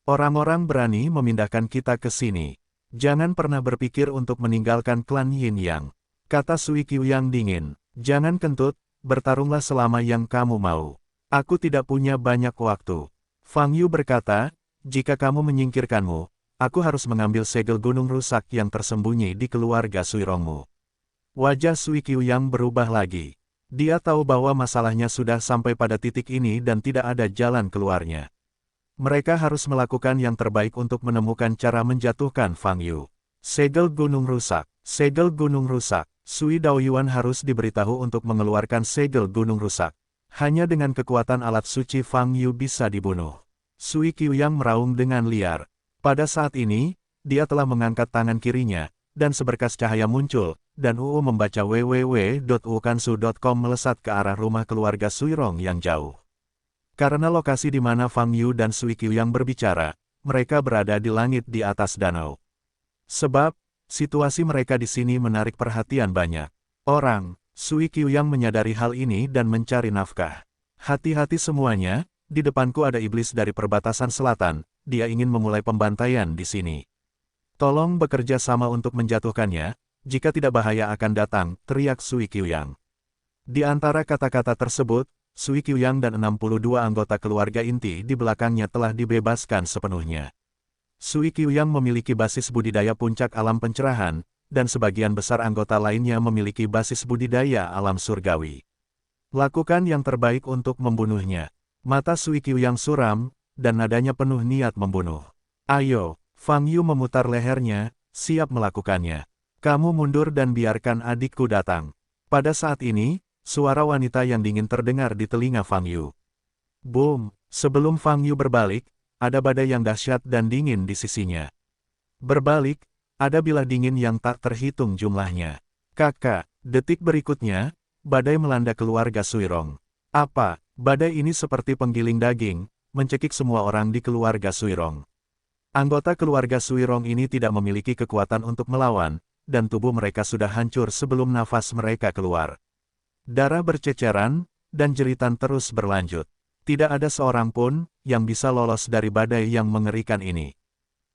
Orang-orang berani memindahkan kita ke sini. Jangan pernah berpikir untuk meninggalkan klan Yin Yang. Kata Sui Qiuyang dingin. Jangan kentut, bertarunglah selama yang kamu mau. Aku tidak punya banyak waktu. Fang Yu berkata, jika kamu menyingkirkanmu, aku harus mengambil segel gunung rusak yang tersembunyi di keluarga Suirongmu. Wajah Sui Qiuyang berubah lagi. Dia tahu bahwa masalahnya sudah sampai pada titik ini dan tidak ada jalan keluarnya. Mereka harus melakukan yang terbaik untuk menemukan cara menjatuhkan Fang Yu. Segel gunung rusak. Segel gunung rusak. Sui Daoyuan harus diberitahu untuk mengeluarkan segel gunung rusak. Hanya dengan kekuatan alat suci Fang Yu bisa dibunuh. Sui Qiuyang meraung dengan liar. Pada saat ini, dia telah mengangkat tangan kirinya, dan seberkas cahaya muncul, dan membaca www.wukansu.com melesat ke arah rumah keluarga Suirong yang jauh. Karena lokasi di mana Fang Yu dan Sui Qiuyang berbicara, mereka berada di langit di atas danau. Sebab, situasi mereka di sini menarik perhatian banyak orang. Sui Qiuyang menyadari hal ini dan mencari nafkah. Hati-hati semuanya, di depanku ada iblis dari perbatasan selatan, dia ingin memulai pembantaian di sini. Tolong bekerja sama untuk menjatuhkannya, jika tidak bahaya akan datang, teriak Sui Qiuyang. Di antara kata-kata tersebut, Sui Qiuyang dan 62 anggota keluarga inti di belakangnya telah dibebaskan sepenuhnya. Sui Qiuyang memiliki basis budidaya puncak alam pencerahan, dan sebagian besar anggota lainnya memiliki basis budidaya alam surgawi. Lakukan yang terbaik untuk membunuhnya. Mata Sui Qiuyang suram, dan nadanya penuh niat membunuh. Ayo, Fang Yu memutar lehernya, siap melakukannya. Kamu mundur dan biarkan adikku datang. Pada saat ini, suara wanita yang dingin terdengar di telinga Fang Yu. Boom! Sebelum Fang Yu berbalik, ada badai yang dahsyat dan dingin di sisinya. Berbalik, ada bilah dingin yang tak terhitung jumlahnya. Kakak, detik berikutnya, badai melanda keluarga Suirong. Apa? Badai ini seperti penggiling daging, mencekik semua orang di keluarga Suirong. Anggota keluarga Suirong ini tidak memiliki kekuatan untuk melawan, dan tubuh mereka sudah hancur sebelum nafas mereka keluar. Darah berceceran, dan jeritan terus berlanjut. Tidak ada seorang pun yang bisa lolos dari badai yang mengerikan ini.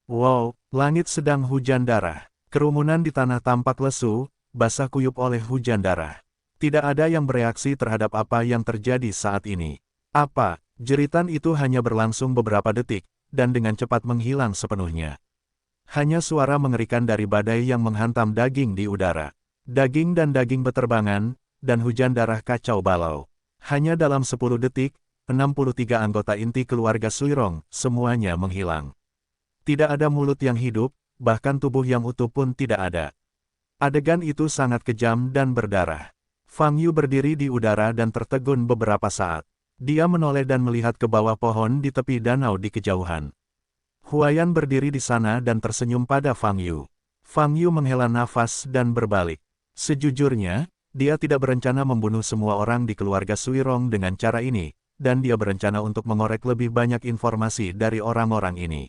Wow, langit sedang hujan darah. Kerumunan di tanah tampak lesu, basah kuyup oleh hujan darah. Tidak ada yang bereaksi terhadap apa yang terjadi saat ini. Apa? Jeritan itu hanya berlangsung beberapa detik, dan dengan cepat menghilang sepenuhnya. Hanya suara mengerikan dari badai yang menghantam daging di udara. Daging dan daging beterbangan, dan hujan darah kacau balau. Hanya dalam 10 detik, 63 anggota inti keluarga Suirong, semuanya menghilang. Tidak ada mulut yang hidup, bahkan tubuh yang utuh pun tidak ada. Adegan itu sangat kejam dan berdarah. Fang Yu berdiri di udara dan tertegun beberapa saat. Dia menoleh dan melihat ke bawah pohon di tepi danau di kejauhan. Huayan berdiri di sana dan tersenyum pada Fang Yu. Fang Yu menghela nafas dan berbalik. Sejujurnya, dia tidak berencana membunuh semua orang di keluarga Suirong dengan cara ini, dan dia berencana untuk mengorek lebih banyak informasi dari orang-orang ini.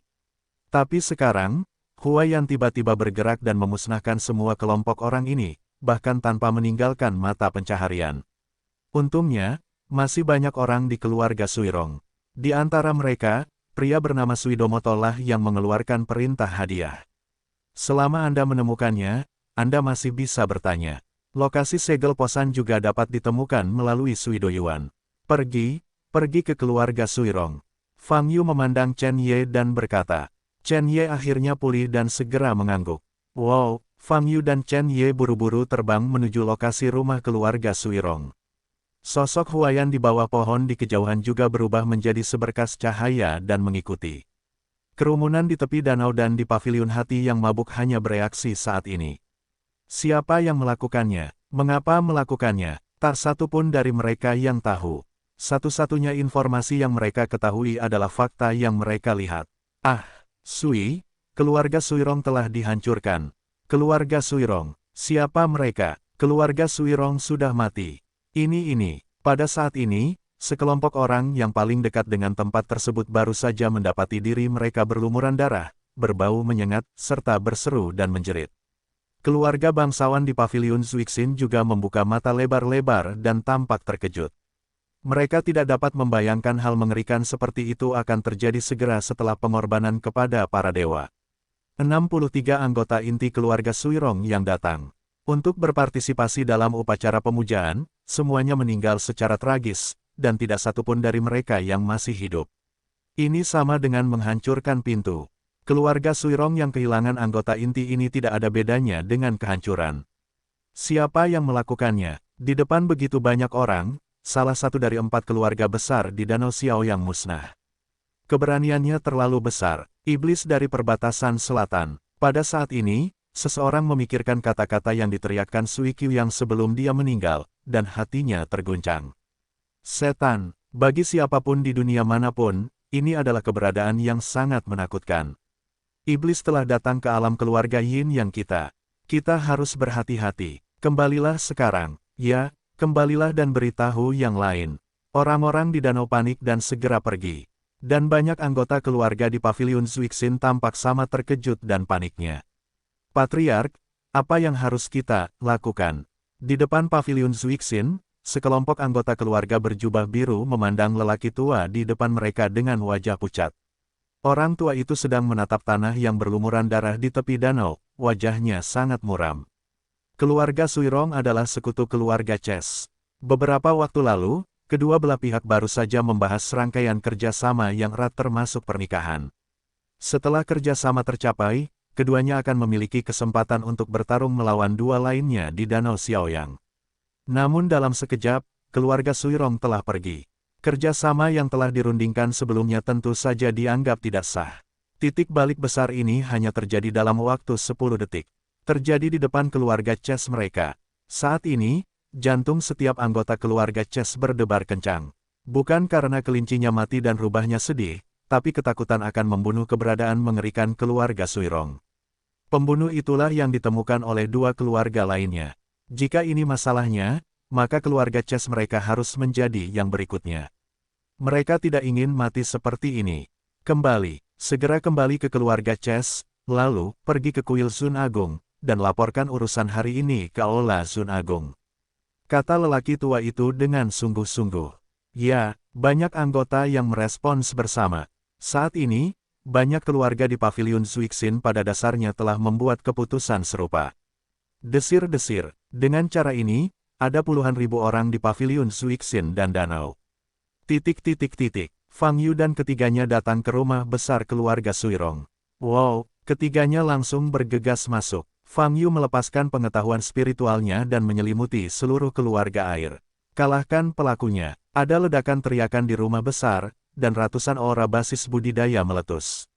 Tapi sekarang, Huayan tiba-tiba bergerak dan memusnahkan semua kelompok orang ini, bahkan tanpa meninggalkan mata pencaharian. Untungnya, masih banyak orang di keluarga Suirong. Di antara mereka, pria bernama Suidomoto lah yang mengeluarkan perintah hadiah. Selama Anda menemukannya, Anda masih bisa bertanya. Lokasi segel posan juga dapat ditemukan melalui Suidoyuan. Pergi ke keluarga Suirong. Fang Yu memandang Chen Ye dan berkata. Chen Ye akhirnya pulih dan segera mengangguk. Wow, Fang Yu dan Chen Ye buru-buru terbang menuju lokasi rumah keluarga Suirong. Sosok Huayan di bawah pohon di kejauhan juga berubah menjadi seberkas cahaya dan mengikuti. Kerumunan di tepi danau dan di paviliun hati yang mabuk hanya bereaksi saat ini. Siapa yang melakukannya? Mengapa melakukannya? Tak satu pun dari mereka yang tahu. Satu-satunya informasi yang mereka ketahui adalah fakta yang mereka lihat. Ah, Sui, keluarga Suirong telah dihancurkan. Keluarga Suirong, siapa mereka? Keluarga Suirong sudah mati. Ini. Pada saat ini, sekelompok orang yang paling dekat dengan tempat tersebut baru saja mendapati diri mereka berlumuran darah, berbau menyengat, serta berseru dan menjerit. Keluarga bangsawan di paviliun Zuixin juga membuka mata lebar-lebar dan tampak terkejut. Mereka tidak dapat membayangkan hal mengerikan seperti itu akan terjadi segera setelah pengorbanan kepada para dewa. 63 anggota inti keluarga Suirong yang datang untuk berpartisipasi dalam upacara pemujaan, semuanya meninggal secara tragis, dan tidak satupun dari mereka yang masih hidup. Ini sama dengan menghancurkan pintu. Keluarga Suirong yang kehilangan anggota inti ini tidak ada bedanya dengan kehancuran. Siapa yang melakukannya? Di depan begitu banyak orang, salah satu dari 4 keluarga besar di Danau Xiao yang musnah. Keberaniannya terlalu besar, iblis dari perbatasan selatan. Pada saat ini, seseorang memikirkan kata-kata yang diteriakkan Sui Qiuyang sebelum dia meninggal, dan hatinya terguncang. Setan, bagi siapapun di dunia manapun, ini adalah keberadaan yang sangat menakutkan. Iblis telah datang ke alam keluarga Yin yang kita. Kita harus berhati-hati. Kembalilah sekarang, ya. Kembalilah dan beritahu yang lain. Orang-orang di danau panik dan segera pergi. Dan banyak anggota keluarga di paviliun Zuixin tampak sama terkejut dan paniknya. Patriark, apa yang harus kita lakukan? Di depan paviliun Zuixin, sekelompok anggota keluarga berjubah biru memandang lelaki tua di depan mereka dengan wajah pucat. Orang tua itu sedang menatap tanah yang berlumuran darah di tepi danau, wajahnya sangat muram. Keluarga Suirong adalah sekutu keluarga Ches. Beberapa waktu lalu, kedua belah pihak baru saja membahas serangkaian kerjasama yang erat termasuk pernikahan. Setelah kerjasama tercapai, keduanya akan memiliki kesempatan untuk bertarung melawan dua lainnya di Danau Xiaoyang. Namun dalam sekejap, keluarga Suirong telah pergi. Kerjasama yang telah dirundingkan sebelumnya tentu saja dianggap tidak sah. Titik balik besar ini hanya terjadi dalam waktu 10 detik. Terjadi di depan keluarga Ches mereka. Saat ini, jantung setiap anggota keluarga Ches berdebar kencang. Bukan karena kelincinya mati dan rubahnya sedih, tapi ketakutan akan membunuh keberadaan mengerikan keluarga Suirong. Pembunuh itulah yang ditemukan oleh dua keluarga lainnya. Jika ini masalahnya, maka keluarga Ches mereka harus menjadi yang berikutnya. Mereka tidak ingin mati seperti ini. Segera kembali ke keluarga Ches, lalu pergi ke kuil Sun Agung, dan laporkan urusan hari ini ke Aula Sun Agung. Kata lelaki tua itu dengan sungguh-sungguh. Ya, banyak anggota yang merespons bersama. Saat ini, banyak keluarga di paviliun Zuixin pada dasarnya telah membuat keputusan serupa. Desir-desir, dengan cara ini, ada puluhan ribu orang di paviliun Zuixin dan danau. Fang Yu dan ketiganya datang ke rumah besar keluarga Suirong. Wow, ketiganya langsung bergegas masuk. Fang Yu melepaskan pengetahuan spiritualnya dan menyelimuti seluruh keluarga air. Kalahkan pelakunya. Ada ledakan teriakan di rumah besar, dan ratusan aura basis budidaya meletus.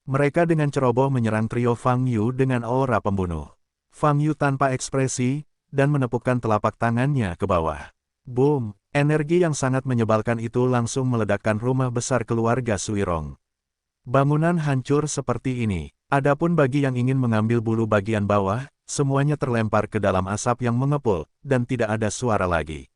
Mereka dengan ceroboh menyerang trio Fang Yu dengan aura pembunuh. Fang Yu tanpa ekspresi, dan menepukkan telapak tangannya ke bawah. Boom! Energi yang sangat menyebalkan itu langsung meledakkan rumah besar keluarga Suirong. Bangunan hancur seperti ini. Adapun bagi yang ingin mengambil bulu bagian bawah, semuanya terlempar ke dalam asap yang mengepul, dan tidak ada suara lagi.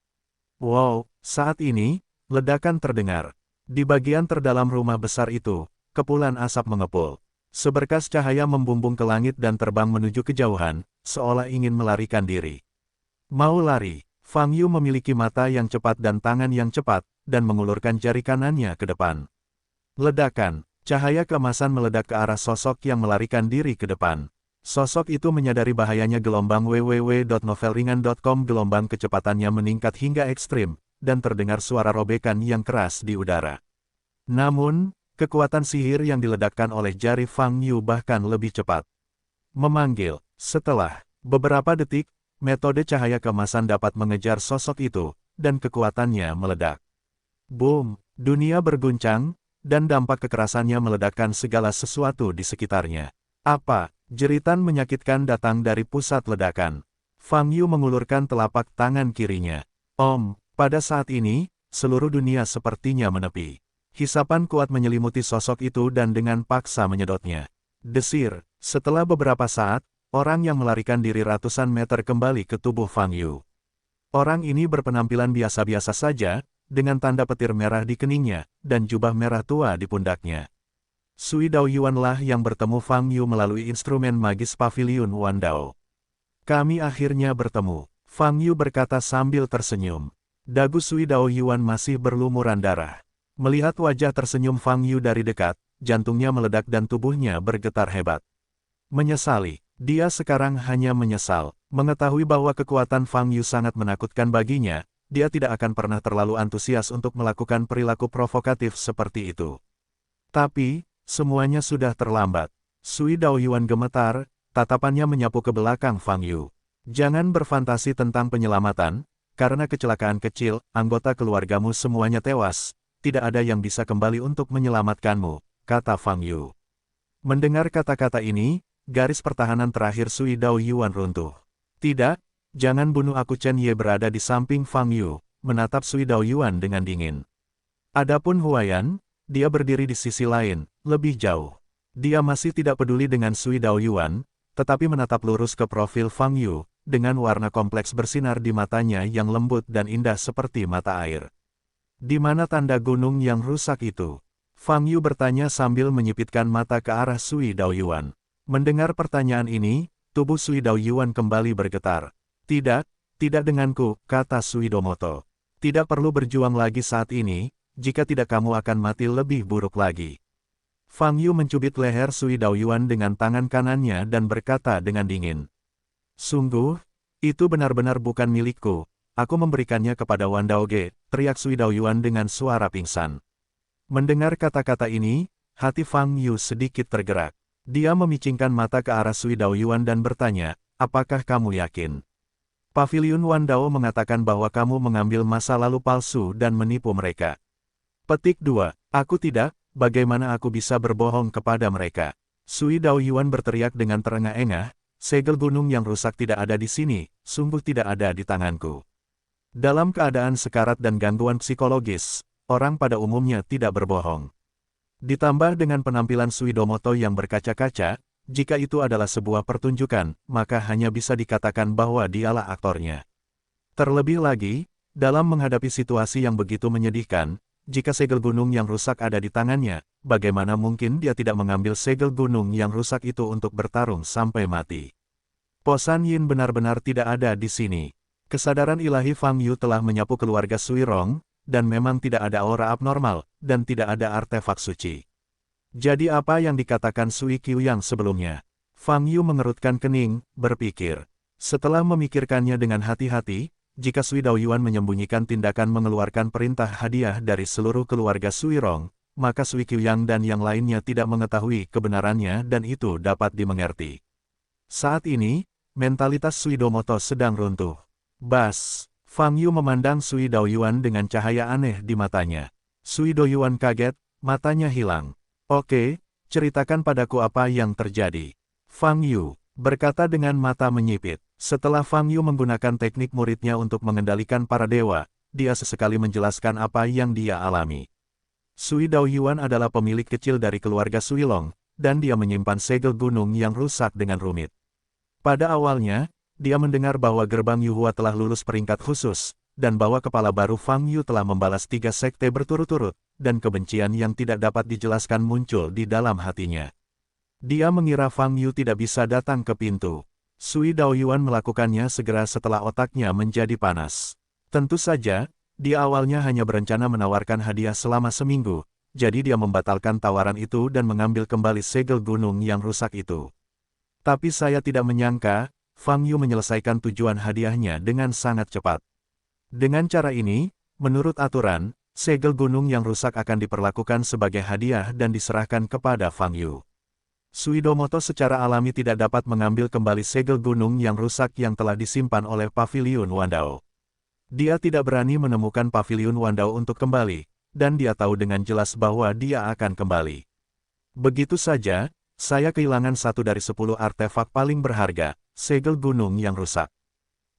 Wow, saat ini, ledakan terdengar. Di bagian terdalam rumah besar itu, kepulan asap mengepul. Seberkas cahaya membumbung ke langit dan terbang menuju kejauhan, seolah ingin melarikan diri. Mau lari, Fang Yu memiliki mata yang cepat dan tangan yang cepat, dan mengulurkan jari kanannya ke depan. Ledakan. Cahaya keemasan meledak ke arah sosok yang melarikan diri ke depan. Sosok itu menyadari bahayanya gelombang www.novelringan.com. Gelombang kecepatannya meningkat hingga ekstrim, dan terdengar suara robekan yang keras di udara. Namun, kekuatan sihir yang diledakkan oleh jari Fang Yu bahkan lebih cepat. Memanggil. Setelah beberapa detik, metode cahaya keemasan dapat mengejar sosok itu, dan kekuatannya meledak. Boom! Dunia berguncang, dan dampak kekerasannya meledakkan segala sesuatu di sekitarnya. Apa? Jeritan menyakitkan datang dari pusat ledakan. Fang Yu mengulurkan telapak tangan kirinya. Om, pada saat ini, seluruh dunia sepertinya menepi. Hisapan kuat menyelimuti sosok itu dan dengan paksa menyedotnya. Desir, setelah beberapa saat, orang yang melarikan diri ratusan meter kembali ke tubuh Fang Yu. Orang ini berpenampilan biasa-biasa saja, dengan tanda petir merah di keningnya, dan jubah merah tua di pundaknya. Sui Daoyuan lah yang bertemu Fang Yu melalui instrumen magis Paviliun Wandao. Kami akhirnya bertemu, Fang Yu berkata sambil tersenyum. Dagu Sui Daoyuan masih berlumuran darah. Melihat wajah tersenyum Fang Yu dari dekat, jantungnya meledak dan tubuhnya bergetar hebat. Menyesali, dia sekarang hanya menyesal, mengetahui bahwa kekuatan Fang Yu sangat menakutkan baginya, dia tidak akan pernah terlalu antusias untuk melakukan perilaku provokatif seperti itu. Tapi, semuanya sudah terlambat. Sui Daoyuan gemetar, tatapannya menyapu ke belakang Fang Yu. Jangan berfantasi tentang penyelamatan, karena kecelakaan kecil, anggota keluargamu semuanya tewas, tidak ada yang bisa kembali untuk menyelamatkanmu, kata Fang Yu. Mendengar kata-kata ini, garis pertahanan terakhir Sui Daoyuan runtuh. Tidak, jangan bunuh aku. Chen Ye berada di samping Fang Yu, menatap Sui Daoyuan dengan dingin. Adapun Huayan, dia berdiri di sisi lain, lebih jauh. Dia masih tidak peduli dengan Sui Daoyuan, tetapi menatap lurus ke profil Fang Yu, dengan warna kompleks bersinar di matanya yang lembut dan indah seperti mata air. Di mana tanda gunung yang rusak itu? Fang Yu bertanya sambil menyipitkan mata ke arah Sui Daoyuan. Mendengar pertanyaan ini, tubuh Sui Daoyuan kembali bergetar. Tidak, tidak denganku, kata Sui Domoto. Tidak perlu berjuang lagi saat ini, jika tidak kamu akan mati lebih buruk lagi. Fang Yu mencubit leher Sui Daoyuan dengan tangan kanannya dan berkata dengan dingin. Sungguh, itu benar-benar bukan milikku, aku memberikannya kepada Wan Daoge, teriak Sui Daoyuan dengan suara pingsan. Mendengar kata-kata ini, hati Fang Yu sedikit tergerak. Dia memicingkan mata ke arah Sui Daoyuan dan bertanya, apakah kamu yakin? Paviliun Wandao mengatakan bahwa kamu mengambil masa lalu palsu dan menipu mereka. Petik 2. Aku tidak, bagaimana aku bisa berbohong kepada mereka? Sui Daoyuan berteriak dengan terengah-engah, segel gunung yang rusak tidak ada di sini, sungguh tidak ada di tanganku. Dalam keadaan sekarat dan gangguan psikologis, orang pada umumnya tidak berbohong. Ditambah dengan penampilan Sui Domoto yang berkaca-kaca, jika itu adalah sebuah pertunjukan, maka hanya bisa dikatakan bahwa dialah aktornya. Terlebih lagi, dalam menghadapi situasi yang begitu menyedihkan, jika segel gunung yang rusak ada di tangannya, bagaimana mungkin dia tidak mengambil segel gunung yang rusak itu untuk bertarung sampai mati? Po San Yin benar-benar tidak ada di sini. Kesadaran ilahi Fang Yu telah menyapu keluarga Sui Rong, dan memang tidak ada aura abnormal, dan tidak ada artefak suci. Jadi apa yang dikatakan Sui Qiuyang sebelumnya? Fang Yu mengerutkan kening, berpikir. Setelah memikirkannya dengan hati-hati, jika Sui Daoyuan menyembunyikan tindakan mengeluarkan perintah hadiah dari seluruh keluarga Sui Rong, maka Sui Qiuyang dan yang lainnya tidak mengetahui kebenarannya dan itu dapat dimengerti. Saat ini, mentalitas Sui Domoto sedang runtuh. Bas, Fang Yu memandang Sui Daoyuan dengan cahaya aneh di matanya. Sui Daoyuan kaget, matanya hilang. Oke, ceritakan padaku apa yang terjadi. Fang Yu berkata dengan mata menyipit. Setelah Fang Yu menggunakan teknik muridnya untuk mengendalikan para dewa, dia sesekali menjelaskan apa yang dia alami. Sui Daoyuan adalah pemilik kecil dari keluarga Sui Long, dan dia menyimpan segel gunung yang rusak dengan rumit. Pada awalnya, dia mendengar bahwa gerbang Yuhua telah lulus peringkat khusus, dan bahwa kepala baru Fang Yu telah membalas 3 sekte berturut-turut, dan kebencian yang tidak dapat dijelaskan muncul di dalam hatinya. Dia mengira Fang Yu tidak bisa datang ke pintu. Sui Daoyuan melakukannya segera setelah otaknya menjadi panas. Tentu saja, dia awalnya hanya berencana menawarkan hadiah selama seminggu, jadi dia membatalkan tawaran itu dan mengambil kembali segel gunung yang rusak itu. Tapi saya tidak menyangka, Fang Yu menyelesaikan tujuan hadiahnya dengan sangat cepat. Dengan cara ini, menurut aturan, segel gunung yang rusak akan diperlakukan sebagai hadiah dan diserahkan kepada Fang Yu. Sui Domoto secara alami tidak dapat mengambil kembali segel gunung yang rusak yang telah disimpan oleh Paviliun Wandao. Dia tidak berani menemukan Paviliun Wandao untuk kembali, dan dia tahu dengan jelas bahwa dia akan kembali. Begitu saja, saya kehilangan satu dari 10 artefak paling berharga, segel gunung yang rusak.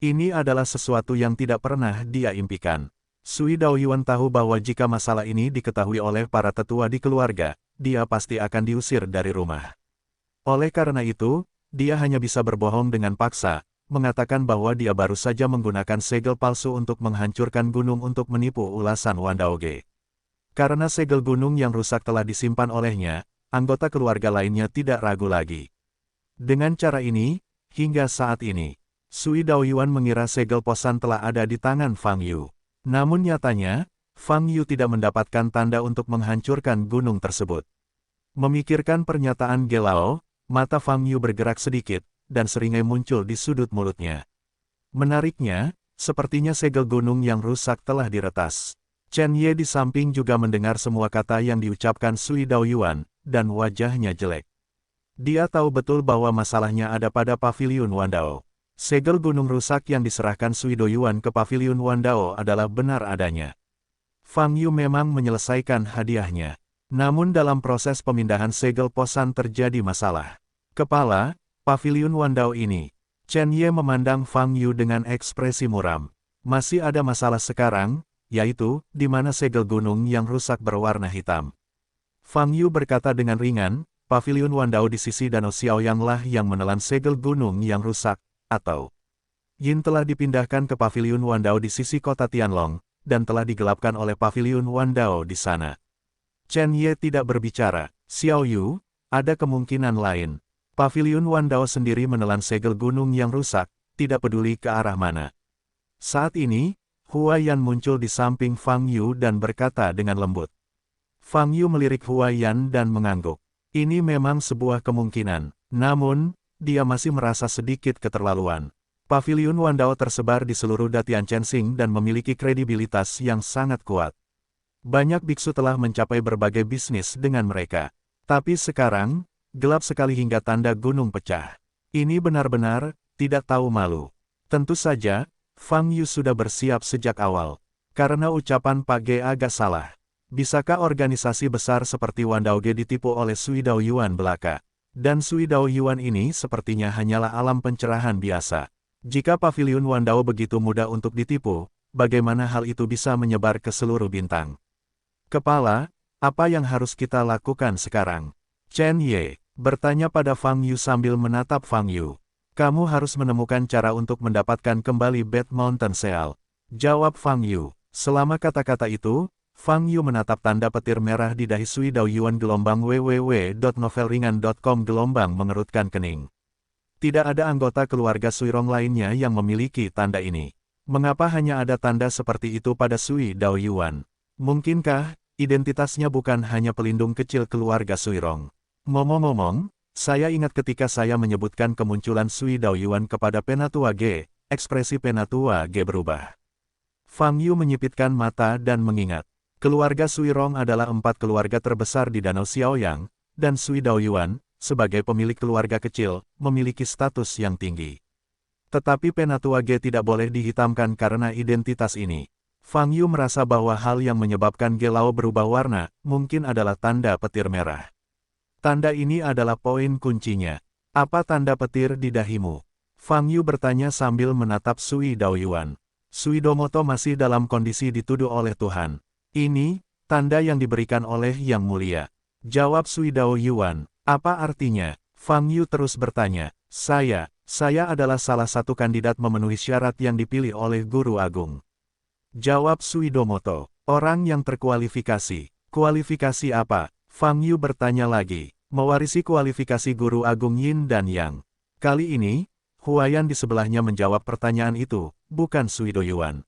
Ini adalah sesuatu yang tidak pernah dia impikan. Sui Daoyuan tahu bahwa jika masalah ini diketahui oleh para tetua di keluarga, dia pasti akan diusir dari rumah. Oleh karena itu, dia hanya bisa berbohong dengan paksa, mengatakan bahwa dia baru saja menggunakan segel palsu untuk menghancurkan gunung untuk menipu ulasan Wan Daoge. Karena segel gunung yang rusak telah disimpan olehnya, anggota keluarga lainnya tidak ragu lagi. Dengan cara ini, hingga saat ini, Sui Daoyuan mengira segel posan telah ada di tangan Fang Yu. Namun nyatanya, Fang Yu tidak mendapatkan tanda untuk menghancurkan gunung tersebut. Memikirkan pernyataan Gelao, mata Fang Yu bergerak sedikit, dan seringai muncul di sudut mulutnya. Menariknya, sepertinya segel gunung yang rusak telah diretas. Chen Ye di samping juga mendengar semua kata yang diucapkan Sui Daoyuan, dan wajahnya jelek. Dia tahu betul bahwa masalahnya ada pada paviliun Wandao. Segel gunung rusak yang diserahkan Sui Daoyuan ke paviliun Wandao adalah benar adanya. Fang Yu memang menyelesaikan hadiahnya. Namun dalam proses pemindahan segel posan terjadi masalah. Kepala paviliun Wandao ini, Chen Ye memandang Fang Yu dengan ekspresi muram. Masih ada masalah sekarang, yaitu, di mana segel gunung yang rusak berwarna hitam. Fang Yu berkata dengan ringan, paviliun Wandao di sisi Danau Xiaoyang lah yang menelan segel gunung yang rusak, atau Yin telah dipindahkan ke paviliun Wandao di sisi kota Tianlong, dan telah digelapkan oleh paviliun Wandao di sana. Chen Ye tidak berbicara. Xiao Yu, ada kemungkinan lain. Paviliun Wandao sendiri menelan segel gunung yang rusak, tidak peduli ke arah mana. Saat ini, Hua Yan muncul di samping Fang Yu dan berkata dengan lembut. Fang Yu melirik Hua Yan dan mengangguk. Ini memang sebuah kemungkinan, namun, dia masih merasa sedikit keterlaluan. Paviliun Wandao tersebar di seluruh Datian Chensing dan memiliki kredibilitas yang sangat kuat. Banyak biksu telah mencapai berbagai bisnis dengan mereka. Tapi sekarang, gelap sekali hingga tanda gunung pecah. Ini benar-benar tidak tahu malu. Tentu saja, Fang Yu sudah bersiap sejak awal. Karena ucapan Pak Ge agak salah. Bisakah organisasi besar seperti Wandao Ge ditipu oleh Sui Daoyuan belaka? Dan Sui Daoyuan ini sepertinya hanyalah alam pencerahan biasa. Jika paviliun Wandao begitu mudah untuk ditipu, bagaimana hal itu bisa menyebar ke seluruh bintang? Kepala, apa yang harus kita lakukan sekarang? Chen Ye bertanya pada Fang Yu sambil menatap Fang Yu. Kamu harus menemukan cara untuk mendapatkan kembali Bad Mountain Seal. Jawab Fang Yu. Selama kata-kata itu, Fang Yu menatap tanda petir merah di dahi Sui Daoyuan gelombang www.novelringan.com gelombang mengerutkan kening. Tidak ada anggota keluarga Suirong lainnya yang memiliki tanda ini. Mengapa hanya ada tanda seperti itu pada Sui Daoyuan? Mungkinkah identitasnya bukan hanya pelindung kecil keluarga Suirong? Ngomong-ngomong, saya ingat ketika saya menyebutkan kemunculan Sui Daoyuan kepada Penatua Ge, ekspresi Penatua Ge berubah. Fang Yu menyipitkan mata dan mengingat. Keluarga Suirong adalah 4 keluarga terbesar di Danau Xiaoyang, dan Sui Daoyuan, sebagai pemilik keluarga kecil, memiliki status yang tinggi. Tetapi Penatua Ge tidak boleh dihitamkan karena identitas ini. Fang Yu merasa bahwa hal yang menyebabkan Gelao berubah warna, mungkin adalah tanda petir merah. Tanda ini adalah poin kuncinya. Apa tanda petir di dahimu? Fang Yu bertanya sambil menatap Sui Daoyuan. Sui Domoto masih dalam kondisi dituduh oleh Tuhan. Ini, tanda yang diberikan oleh Yang Mulia. Jawab Sui Daoyuan. Apa artinya? Fang Yu terus bertanya. Saya adalah salah satu kandidat memenuhi syarat yang dipilih oleh Guru Agung. Jawab Sui Domoto. Orang yang terkualifikasi. Kualifikasi apa? Fang Yu bertanya lagi. Mewarisi kualifikasi Guru Agung Yin dan Yang. Kali ini, Hua Yan di sebelahnya menjawab pertanyaan itu, bukan Sui Daoyuan.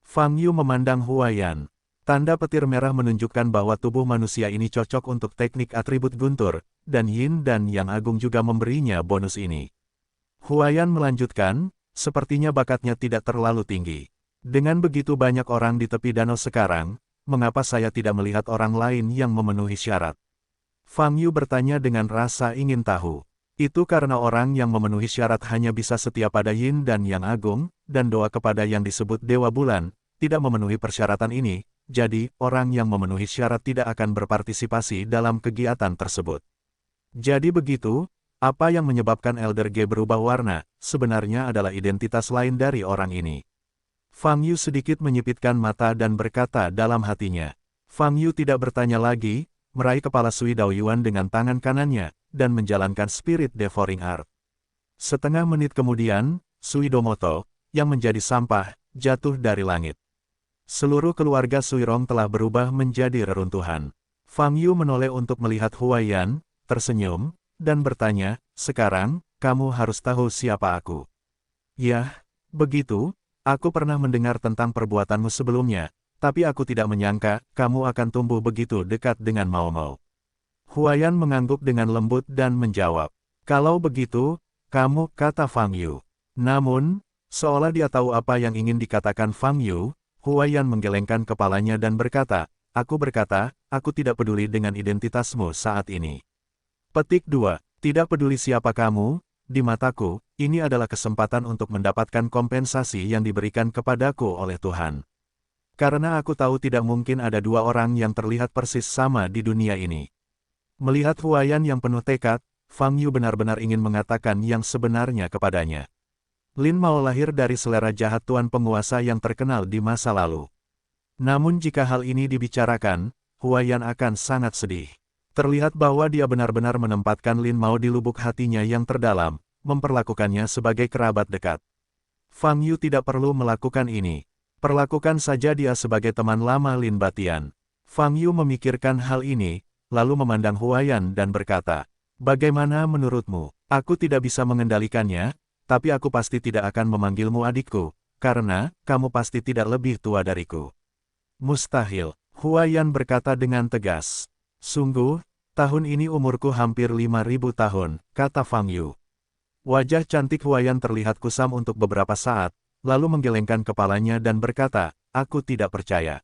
Fang Yu memandang Hua Yan. Tanda petir merah menunjukkan bahwa tubuh manusia ini cocok untuk teknik atribut guntur, dan Yin dan Yang Agung juga memberinya bonus ini. Hua Yan melanjutkan, sepertinya bakatnya tidak terlalu tinggi. Dengan begitu banyak orang di tepi danau sekarang, mengapa saya tidak melihat orang lain yang memenuhi syarat? Fang Yu bertanya dengan rasa ingin tahu. Itu karena orang yang memenuhi syarat hanya bisa setia pada Yin dan Yang Agung, dan doa kepada yang disebut Dewa Bulan, tidak memenuhi persyaratan ini. Jadi, orang yang memenuhi syarat tidak akan berpartisipasi dalam kegiatan tersebut. Jadi begitu, Apa yang menyebabkan Elder Ge berubah warna, sebenarnya adalah identitas lain dari orang ini. Fang Yu sedikit menyipitkan mata dan berkata dalam hatinya. Fang Yu tidak bertanya lagi, meraih kepala Sui Daoyuan dengan tangan kanannya, dan menjalankan Spirit Devouring Art. Setengah menit kemudian, Sui Domoto, yang menjadi sampah, jatuh dari langit. Seluruh keluarga Sui Rong telah berubah menjadi reruntuhan. Fang Yu menoleh untuk melihat Huaiyan, tersenyum, dan bertanya, sekarang, kamu harus tahu siapa aku. Yah, begitu, aku pernah mendengar tentang perbuatanmu sebelumnya, tapi aku tidak menyangka, kamu akan tumbuh begitu dekat dengan Mao Mao. Huaiyan mengangguk dengan lembut dan menjawab, kalau begitu, kamu, kata Fang Yu. Namun, seolah dia tahu apa yang ingin dikatakan Fang Yu, Huaiyan menggelengkan kepalanya dan berkata, aku tidak peduli dengan identitasmu saat ini. Petik 2. Tidak peduli siapa kamu, di mataku, ini adalah kesempatan untuk mendapatkan kompensasi yang diberikan kepadaku oleh Tuhan. Karena aku tahu tidak mungkin ada dua orang yang terlihat persis sama di dunia ini. Melihat Huaiyan yang penuh tekad, Fang Yu benar-benar ingin mengatakan yang sebenarnya kepadanya. Lin Mao lahir dari selera jahat tuan penguasa yang terkenal di masa lalu. Namun jika hal ini dibicarakan, Huaiyan akan sangat sedih. Terlihat bahwa dia benar-benar menempatkan Lin Mao di lubuk hatinya yang terdalam, memperlakukannya sebagai kerabat dekat. Fang Yu tidak perlu melakukan ini. Perlakukan saja dia sebagai teman lama Lin Batian. Fang Yu memikirkan hal ini, lalu memandang Huaiyan dan berkata, bagaimana menurutmu? Aku tidak bisa mengendalikannya, tapi aku pasti tidak akan memanggilmu adikku, karena kamu pasti tidak lebih tua dariku. Mustahil, Huaiyan berkata dengan tegas. Sungguh, tahun ini umurku hampir 5.000 tahun, kata Fang Yu. Wajah cantik Huaiyan terlihat kusam untuk beberapa saat, lalu menggelengkan kepalanya dan berkata, aku tidak percaya.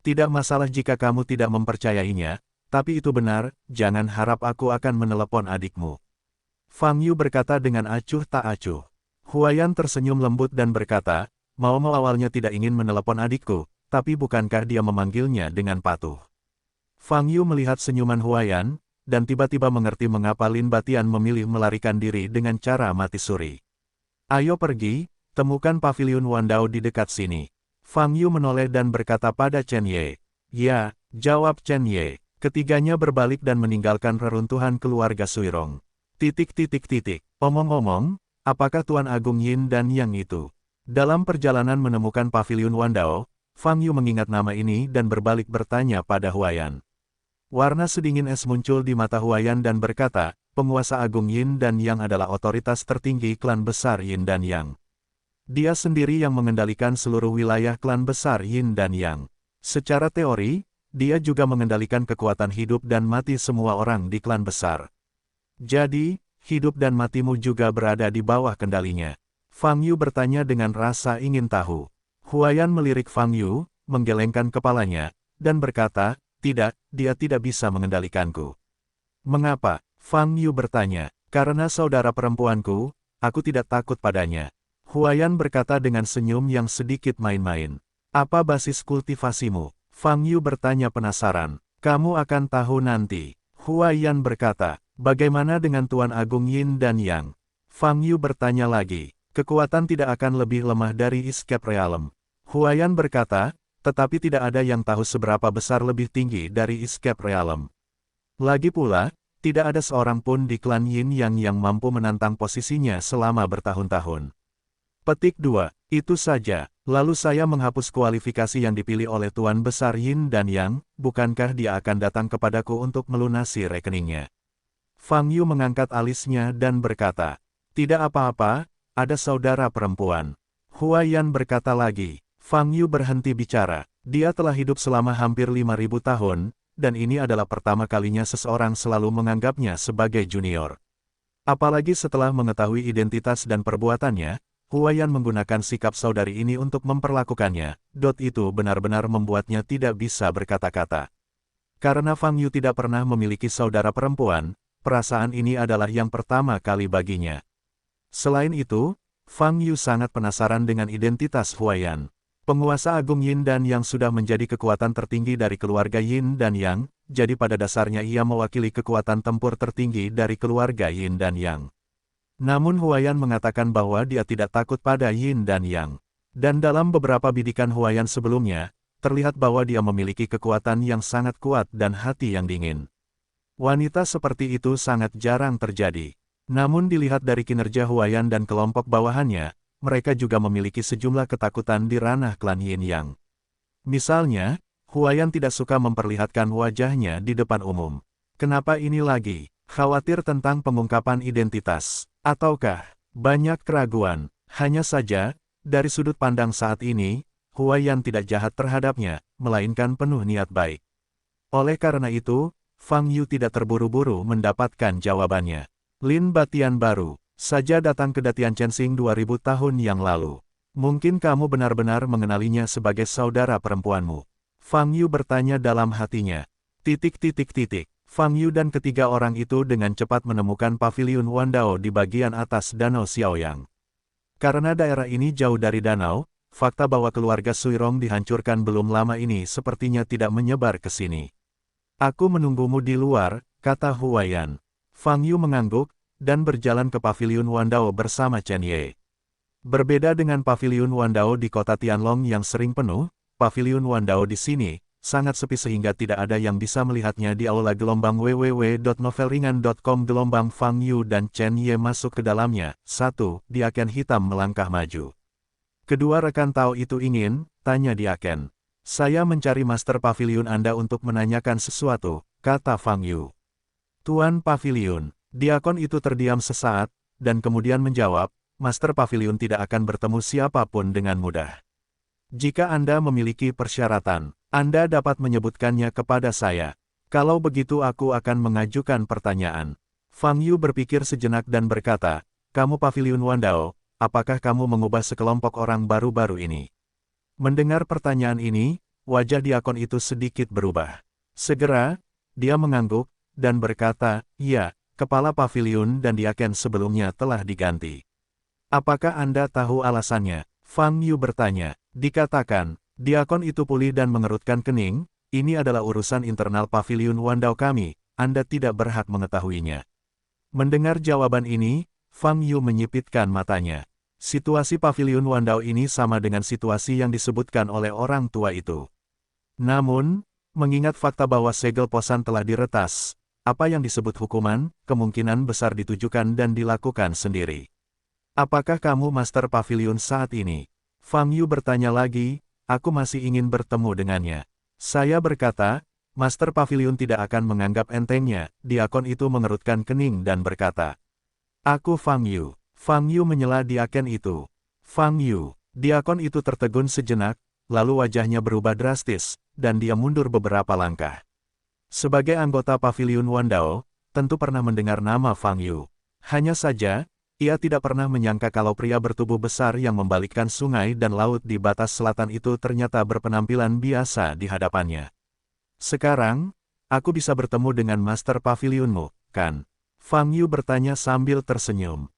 Tidak masalah jika kamu tidak mempercayainya, tapi itu benar, jangan harap aku akan menelepon adikmu. Fang Yu berkata dengan acuh tak acuh. Huaiyan tersenyum lembut dan berkata, Mao awalnya tidak ingin menelepon adikku, tapi bukankah dia memanggilnya dengan patuh? Fang Yu melihat senyuman Huaiyan, dan tiba-tiba mengerti mengapa Lin Batian memilih melarikan diri dengan cara mati suri. Ayo pergi, temukan paviliun Wandao di dekat sini. Fang Yu menoleh dan berkata pada Chen Ye. Ya, jawab Chen Ye. Ketiganya berbalik dan meninggalkan reruntuhan keluarga Sui Rong. Omong-omong, apakah Tuan Agung Yin dan Yang itu? Dalam perjalanan menemukan paviliun Wandao, Fang Yu mengingat nama ini dan berbalik bertanya pada Huaiyan. Warna sedingin es muncul di mata Huaiyan dan berkata, penguasa Agung Yin dan Yang adalah otoritas tertinggi klan besar Yin dan Yang. Dia sendiri yang mengendalikan seluruh wilayah klan besar Yin dan Yang. Secara teori, dia juga mengendalikan kekuatan hidup dan mati semua orang di klan besar. Jadi, hidup dan matimu juga berada di bawah kendalinya. Fang Yu bertanya dengan rasa ingin tahu. Huaiyan melirik Fang Yu, menggelengkan kepalanya, dan berkata, tidak, dia tidak bisa mengendalikanku. Mengapa? Fang Yu bertanya. Karena saudara perempuanku, aku tidak takut padanya. Huaiyan berkata dengan senyum yang sedikit main-main. Apa basis kultivasimu? Fang Yu bertanya penasaran. Kamu akan tahu nanti. Huaiyan berkata, bagaimana dengan Tuan Agung Yin dan Yang? Fang Yu bertanya lagi. Kekuatan tidak akan lebih lemah dari Escape Realm. Huaiyan berkata, tetapi tidak ada yang tahu seberapa besar lebih tinggi dari Escape Realm. Lagi pula, tidak ada seorang pun di klan Yin yang mampu menantang posisinya selama bertahun-tahun. Petik 2. Itu saja, lalu saya menghapus kualifikasi yang dipilih oleh Tuan Besar Yin dan Yang, bukankah dia akan datang kepadaku untuk melunasi rekeningnya? Fang Yu mengangkat alisnya dan berkata, tidak apa-apa, ada saudara perempuan. Huaiyan berkata lagi. Fang Yu berhenti bicara. Dia telah hidup selama hampir 5.000 tahun, dan ini adalah pertama kalinya seseorang selalu menganggapnya sebagai junior. Apalagi setelah mengetahui identitas dan perbuatannya, Huaiyan menggunakan sikap saudari ini untuk memperlakukannya. Itu benar-benar membuatnya tidak bisa berkata-kata. Karena Fang Yu tidak pernah memiliki saudara perempuan, perasaan ini adalah yang pertama kali baginya. Selain itu, Fang Yu sangat penasaran dengan identitas Huaiyan. Penguasa agung Yin dan Yang sudah menjadi kekuatan tertinggi dari keluarga Yin dan Yang, jadi pada dasarnya ia mewakili kekuatan tempur tertinggi dari keluarga Yin dan Yang. Namun Huayan mengatakan bahwa dia tidak takut pada Yin dan Yang. Dan dalam beberapa bidikan Huayan sebelumnya, terlihat bahwa dia memiliki kekuatan yang sangat kuat dan hati yang dingin. Wanita seperti itu sangat jarang terjadi. Namun dilihat dari kinerja Huayan dan kelompok bawahannya, mereka juga memiliki sejumlah ketakutan di ranah klan Yin Yang. Misalnya, Huayan tidak suka memperlihatkan wajahnya di depan umum. Kenapa ini lagi? Khawatir tentang pengungkapan identitas. Ataukah banyak keraguan? Hanya saja, dari sudut pandang saat ini, Huayan tidak jahat terhadapnya, melainkan penuh niat baik. Oleh karena itu, Fang Yu tidak terburu-buru mendapatkan jawabannya. Lin Batian baru saja datang ke Datian Chensing 2000 tahun yang lalu. Mungkin kamu benar-benar mengenalinya sebagai saudara perempuanmu. Fang Yu bertanya dalam hatinya. Fang Yu dan ketiga orang itu dengan cepat menemukan paviliun Wandao di bagian atas Danau Xiaoyang. Karena daerah ini jauh dari danau, fakta bahwa keluarga Suirong dihancurkan belum lama ini sepertinya tidak menyebar ke sini. Aku menunggumu di luar, kata Huayan. Fang Yu mengangguk, dan berjalan ke paviliun Wandao bersama Chen Ye. Berbeda dengan paviliun Wandao di kota Tianlong yang sering penuh, paviliun Wandao di sini sangat sepi sehingga tidak ada yang bisa melihatnya di aula gelombang www.novelringan.com. Gelombang Fang Yu dan Chen Ye masuk ke dalamnya. Diaken hitam melangkah maju. Kedua rekan tahu itu ingin, tanya Diaken. Saya mencari master paviliun Anda untuk menanyakan sesuatu, kata Fang Yu. Tuan Paviliun. Diakon itu terdiam sesaat, dan kemudian menjawab, Master Paviliun tidak akan bertemu siapapun dengan mudah. Jika Anda memiliki persyaratan, Anda dapat menyebutkannya kepada saya. Kalau begitu aku akan mengajukan pertanyaan. Fang Yu berpikir sejenak dan berkata, kamu Paviliun Wandao, apakah kamu mengubah sekelompok orang baru-baru ini? Mendengar pertanyaan ini, wajah Diakon itu sedikit berubah. Segera, dia mengangguk, dan berkata, ya. Kepala paviliun dan Diaken sebelumnya telah diganti. Apakah Anda tahu alasannya? Fang Yu bertanya. Dikatakan, Diakon itu pulih dan mengerutkan kening, ini adalah urusan internal paviliun Wandao kami, Anda tidak berhak mengetahuinya. Mendengar jawaban ini, Fang Yu menyipitkan matanya. Situasi paviliun Wandao ini sama dengan situasi yang disebutkan oleh orang tua itu. Namun, mengingat fakta bahwa segel posan telah diretas, apa yang disebut hukuman, kemungkinan besar ditujukan dan dilakukan sendiri. Apakah kamu Master Paviliun saat ini? Fang Yu bertanya lagi, aku masih ingin bertemu dengannya. Saya berkata, Master Paviliun tidak akan menganggap entengnya. Diakon itu mengerutkan kening dan berkata, aku Fang Yu. Fang Yu menyela Diaken itu. Fang Yu. Diakon itu tertegun sejenak, lalu wajahnya berubah drastis, dan dia mundur beberapa langkah. Sebagai anggota Paviliun Wandao, tentu pernah mendengar nama Fang Yu. Hanya saja, ia tidak pernah menyangka kalau pria bertubuh besar yang membalikkan sungai dan laut di batas selatan itu ternyata berpenampilan biasa di hadapannya. Sekarang, aku bisa bertemu dengan Master Paviliunmu, kan? Fang Yu bertanya sambil tersenyum.